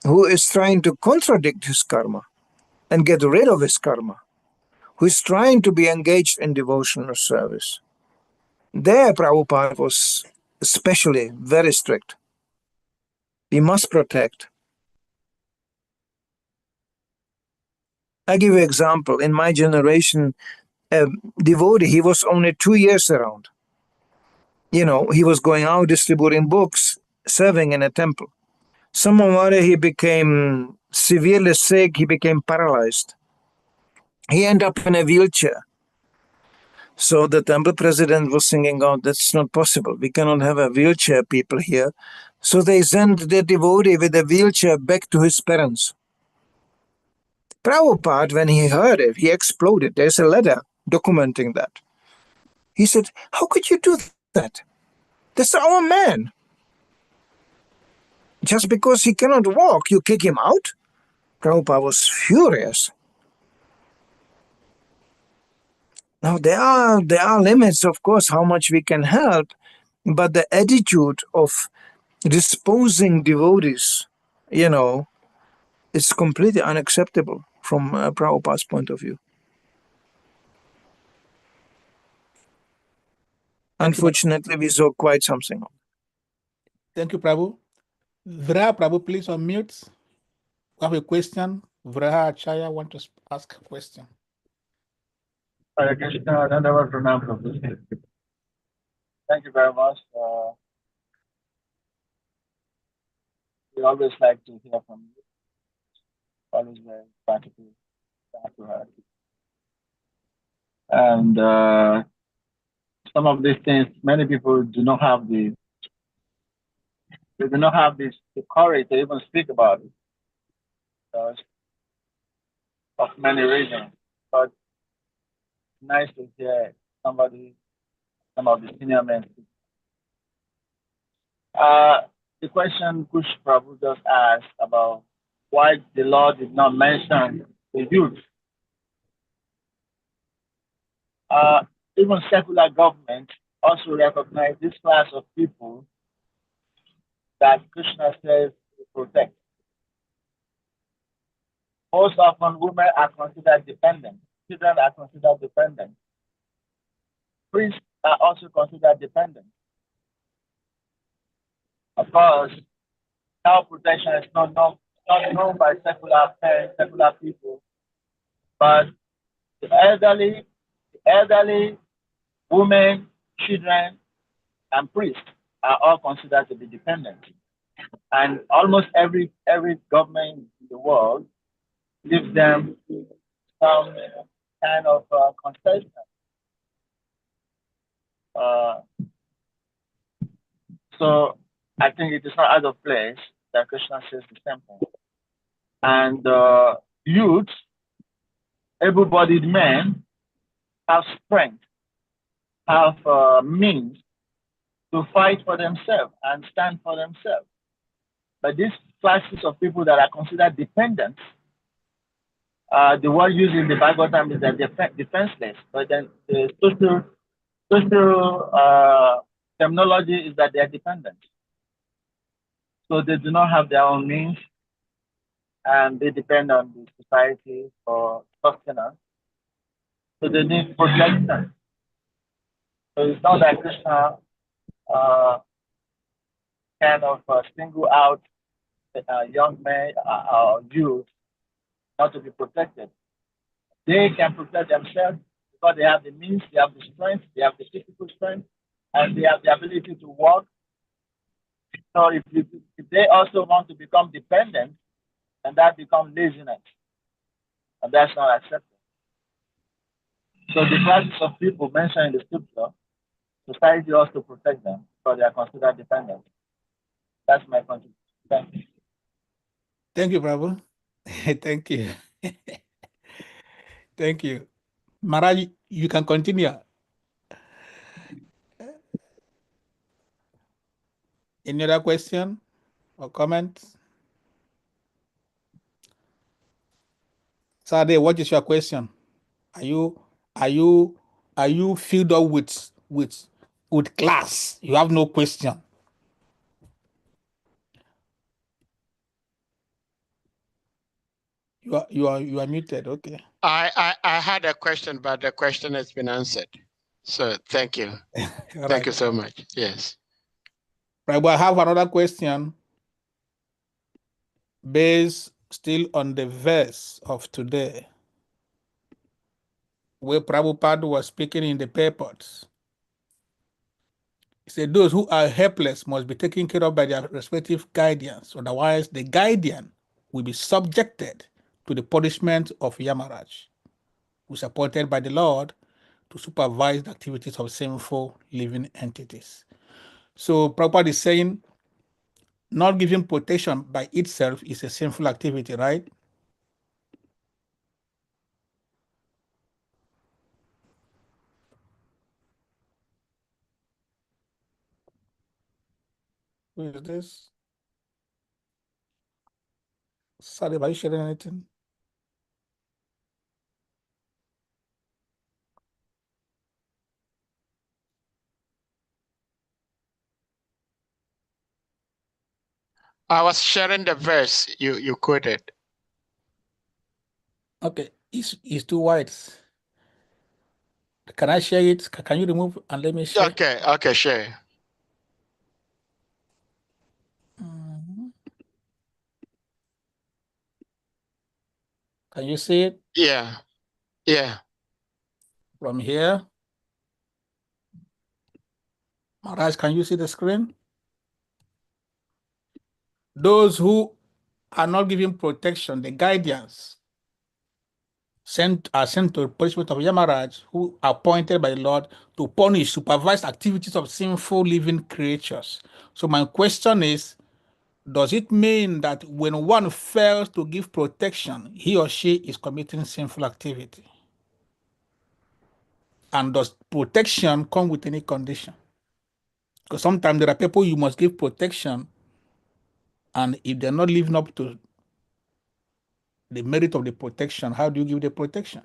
who is trying to contradict his karma and get rid of his karma, who is trying to be engaged in devotional service, there Prabhupada was especially very strict. We must protect. I give you an example. In my generation, a devotee, he was only 2 years around. He was going out distributing books, serving in a temple. Somehow he became severely sick, he became paralyzed. He ended up in a wheelchair. So the temple president was thinking, oh, that's not possible. We cannot have a wheelchair people here. So they sent the devotee with a wheelchair back to his parents. Prabhupada, when he heard it, he exploded. There's a letter documenting that. He said, how could you do that? That's our man. Just because he cannot walk, you kick him out? Prabhupada was furious. Now, there are limits, of course, how much we can help, but the attitude of disposing devotees, it's completely unacceptable from Prabhupada's point of view. Unfortunately, we saw quite something. Thank you, Prabhu. Vira, Prabhu, please unmute. We have a question. Vraha Achaya want to ask a question. Hare Krishna, Dandava Pranam Prabhu. Thank you very much. We always like to hear from you. Always very practical. And some of these things, many people do not have the courage to even speak about it because of many reasons. But it's nice to hear some of the senior men. The question Kush Prabhu just asked about why the law did not mention the youth. Even secular government also recognize this class of people that Krishna says to protect. Most often, women are considered dependent. Children are considered dependent. Priests are also considered dependent. Of course, child protection is not known by secular parents, secular people, but the elderly, women, children, and priests are all considered to be dependent. And almost every government in the world gives them some kind of concession. So I think it is not out of place that Krishna says the same thing. And youth, able-bodied men, have strength, have means to fight for themselves and stand for themselves. But these classes of people that are considered dependent, the word used in the Bible time is that they're defenseless. But then the social terminology is that they are dependent. So they do not have their own means, and they depend on the society for sustenance. So they need protection. So it's not that Krishna kind of single out young men or youth not to be protected. They can protect themselves because they have the means, they have the strength, they have the physical strength, and they have the ability to work. So if they also want to become dependent, then that becomes laziness, and that's not accepted. So the classes of people mentioned in the scripture, society also protect them because they are considered dependent. That's my contribution. Thank you. Thank you, Prabhu. Thank you. Thank you. Maharaj, you can continue. Any other question or comment? Sade, what is your question? Are you filled up with class? You have no question. You are muted. Okay. I had a question, but the question has been answered. So thank you. Thank you so much. Yes. Right, but I have another question based still on the verse of today, where Prabhupada was speaking in the purports. He said, those who are helpless must be taken care of by their respective guardians. Otherwise, the guardian will be subjected to the punishment of Yamaraj, who is appointed by the Lord to supervise the activities of sinful living entities. So Prabhupada is saying, not giving protection by itself is a sinful activity, right? Who is this? Sorry, are you sharing anything? I was sharing the verse you quoted. Okay, it's too wide. Can I share it? Can you remove and let me share? Okay, sure. Can you see it? Yeah. Yeah. From here. Maharaj, can you see the screen? Those who are not given protection, the guardians, are sent to the punishment of Yamaraj, who are appointed by the Lord to punish, supervise activities of sinful living creatures. So my question is, does it mean that when one fails to give protection, he or she is committing sinful activity? And does protection come with any condition? Because sometimes there are people you must give protection, and if they're not living up to the merit of the protection, how do you give the protection?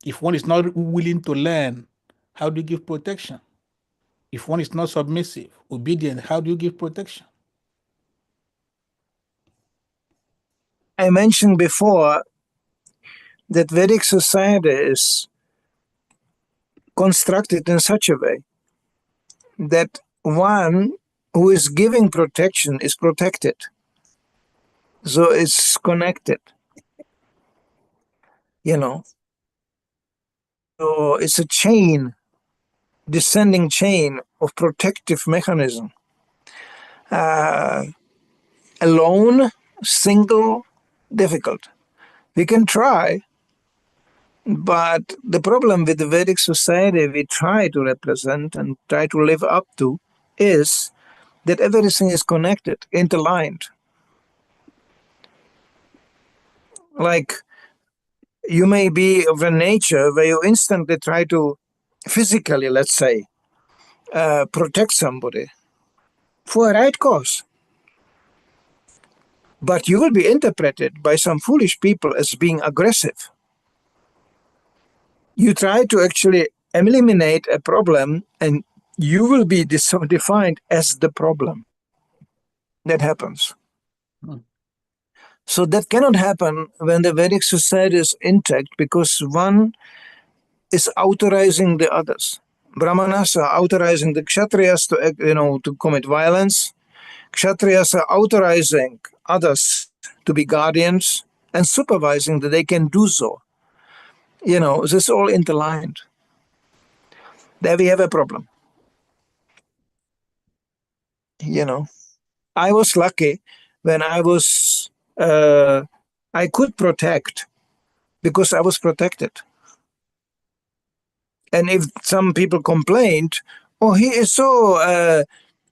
If one is not willing to learn, how do you give protection? If one is not submissive, obedient, how do you give protection? I mentioned before that Vedic society is constructed in such a way that one who is giving protection is protected. So it's connected, you know. So it's a chain, descending chain of protective mechanism. Alone, single, difficult. We can try, but the problem with the Vedic society we try to represent and try to live up to is that everything is connected, interlined. Like you may be of a nature where you instantly try to physically, let's say, protect somebody for a right cause. But you will be interpreted by some foolish people as being aggressive. You try to actually eliminate a problem and you will be defined as the problem. That happens. So that cannot happen when the Vedic society is intact, because one is authorizing the others. Brahmanas are authorizing the Kshatriyas to commit violence. Kshatriyas are authorizing others to be guardians and supervising that they can do so. This is all interlined. There we have a problem. I was lucky when I could protect because I was protected. And if some people complained, oh, he is so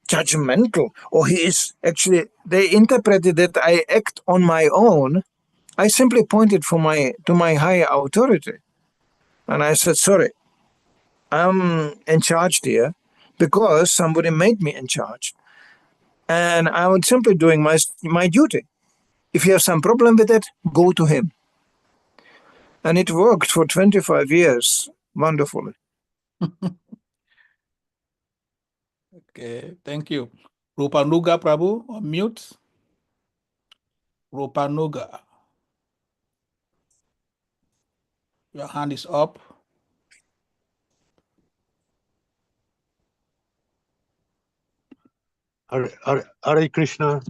judgmental, or they interpreted that I act on my own, I simply pointed to my higher authority. And I said, sorry, I'm in charge here because somebody made me in charge. And I was simply doing my duty. If you have some problem with it, go to him. And it worked for 25 years wonderfully. Okay, thank you. Rupanuga Prabhu, on mute. Rupanuga. Your hand is up. Hare Krishna.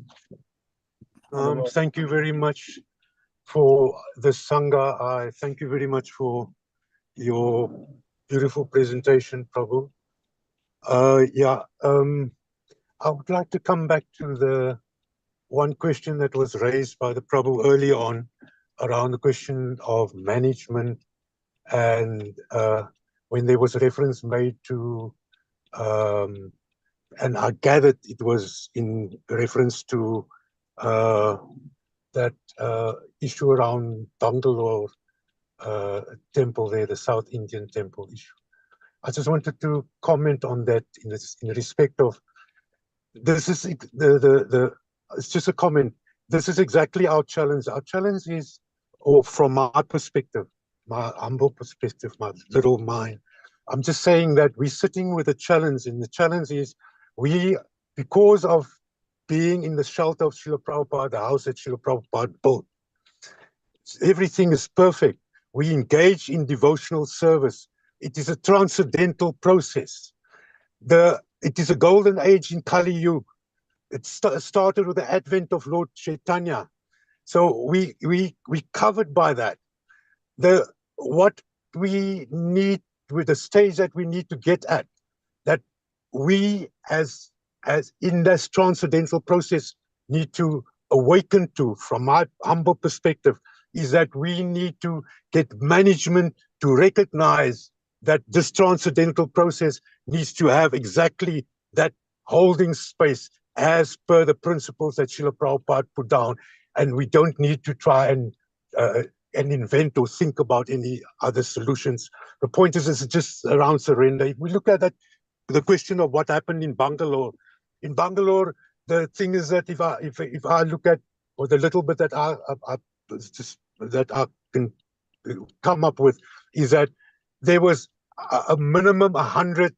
Thank you very much for the Sangha. I thank you very much for your beautiful presentation, Prabhu. I would like to come back to the one question that was raised by the Prabhu early on around the question of management, and when there was a reference made to and I gathered it was in reference to that issue around Bangalore temple there, the South Indian temple issue. I just wanted to comment on that in respect of this is it's just a comment. This is exactly our challenge. Our challenge is, or from my perspective, my humble perspective, my little mind, I'm just saying that we're sitting with a challenge, and the challenge is because of being in the shelter of Srila Prabhupada, the house that Srila Prabhupada built, everything is perfect. We engage in devotional service. It is a transcendental process. It is a golden age in Kali Yuga. It started with the advent of Lord Chaitanya. So we covered by that. What we need with the stage that we need to get at, that we as in this transcendental process need to awaken to, from my humble perspective, is that we need to get management to recognize that this transcendental process needs to have exactly that holding space as per the principles that Srila Prabhupada put down. And we don't need to try and invent or think about any other solutions. The point is, it's just around surrender. If we look at that, the question of what happened in Bangalore, the thing is that if I look at, or the little bit that I can come up with, is that there was a minimum 100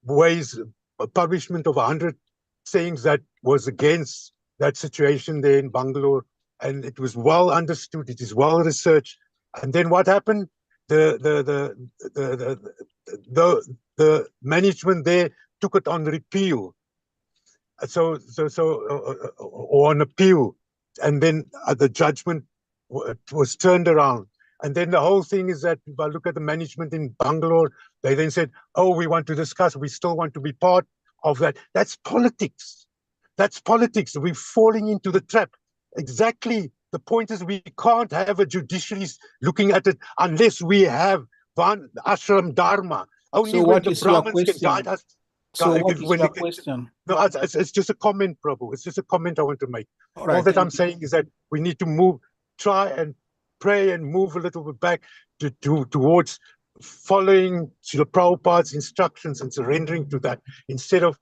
ways, a publishment of 100 sayings that was against that situation there in Bangalore, and it was well understood, it is well researched. And then what happened? The management there took it on repeal, or on appeal, and then the judgment was turned around. And then the whole thing is that if I look at the management in Bangalore, they then said, "Oh, we want to discuss. We still want to be part of that." That's politics. That's politics. We're falling into the trap. Exactly. The point is, we can't have a judiciary looking at it unless we have ashram dharma. Only So when what the is your Brahmins can guide question? us. So what is your question? No, it's just a comment, Prabhu. It's just a comment I want to make. All right, All that I'm thank you. saying is that we need to try and pray and move a little bit back towards following Srila Prabhupada's instructions and surrendering to that, instead of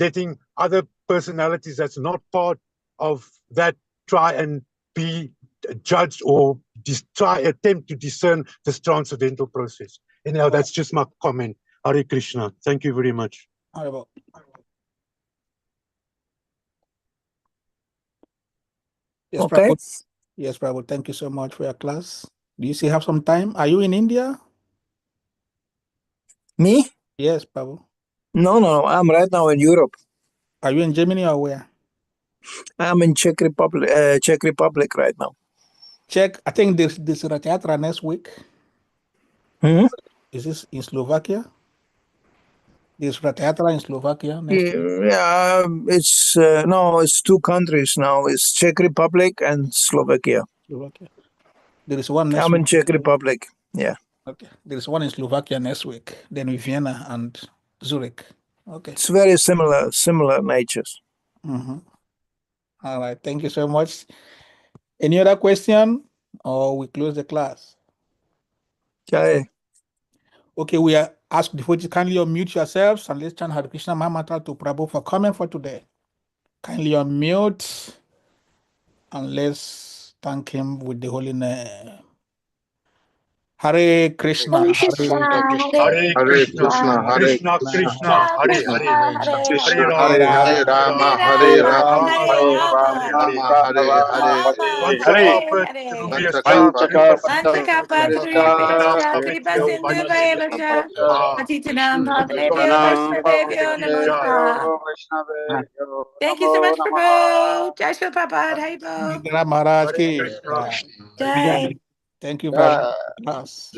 letting other personalities that's not part of that try and be judged or attempt to discern this transcendental process. Anyhow, that's just my comment. Hare Krishna. Thank you very much. Yes, Okay. Prabhu. Yes, Prabhu. Thank you so much for your class. Do you still have some time? Are you in India? Me? Yes, Prabhu. No. I'm right now in Europe. Are you in Germany or where? I'm in Czech Republic right now. Czech. I think this Rath Yatra next week. Hmm? Is this in Slovakia? This Rath Yatra in Slovakia next week? Yeah, it's no, it's two countries now. It's Czech Republic and Slovakia. Slovakia. There is one next I'm in week. Czech Republic. Yeah. Okay. There is one in Slovakia next week. Then with Vienna and Zurich. Okay. It's very similar natures. Mm-hmm. All right. Thank you so much. Any other question, or we close the class? Okay. Okay, we are asked devotees kindly unmute yourselves and let's chant Hare Krishna Mahamatra to Prabhu for comment for today. Kindly unmute and let's thank him with the holy name. Hare Krishna, Hare Hare Krishna, Hare Krishna, Krishna Krishna, Hare Hare, Hare Rama, Hare Rama, Hare Rama, Hare Hare. Vanchakapa Hare Sankapa Purusha Kripa Sindhu Vaja Patitanam Bhavnebhyo Manam Vaishnavebhyo Namaskar. Thank you so much, Prabhu. Jai Shri Prabhupada. Haribo. Maharaj ki. Jai. Thank you very much.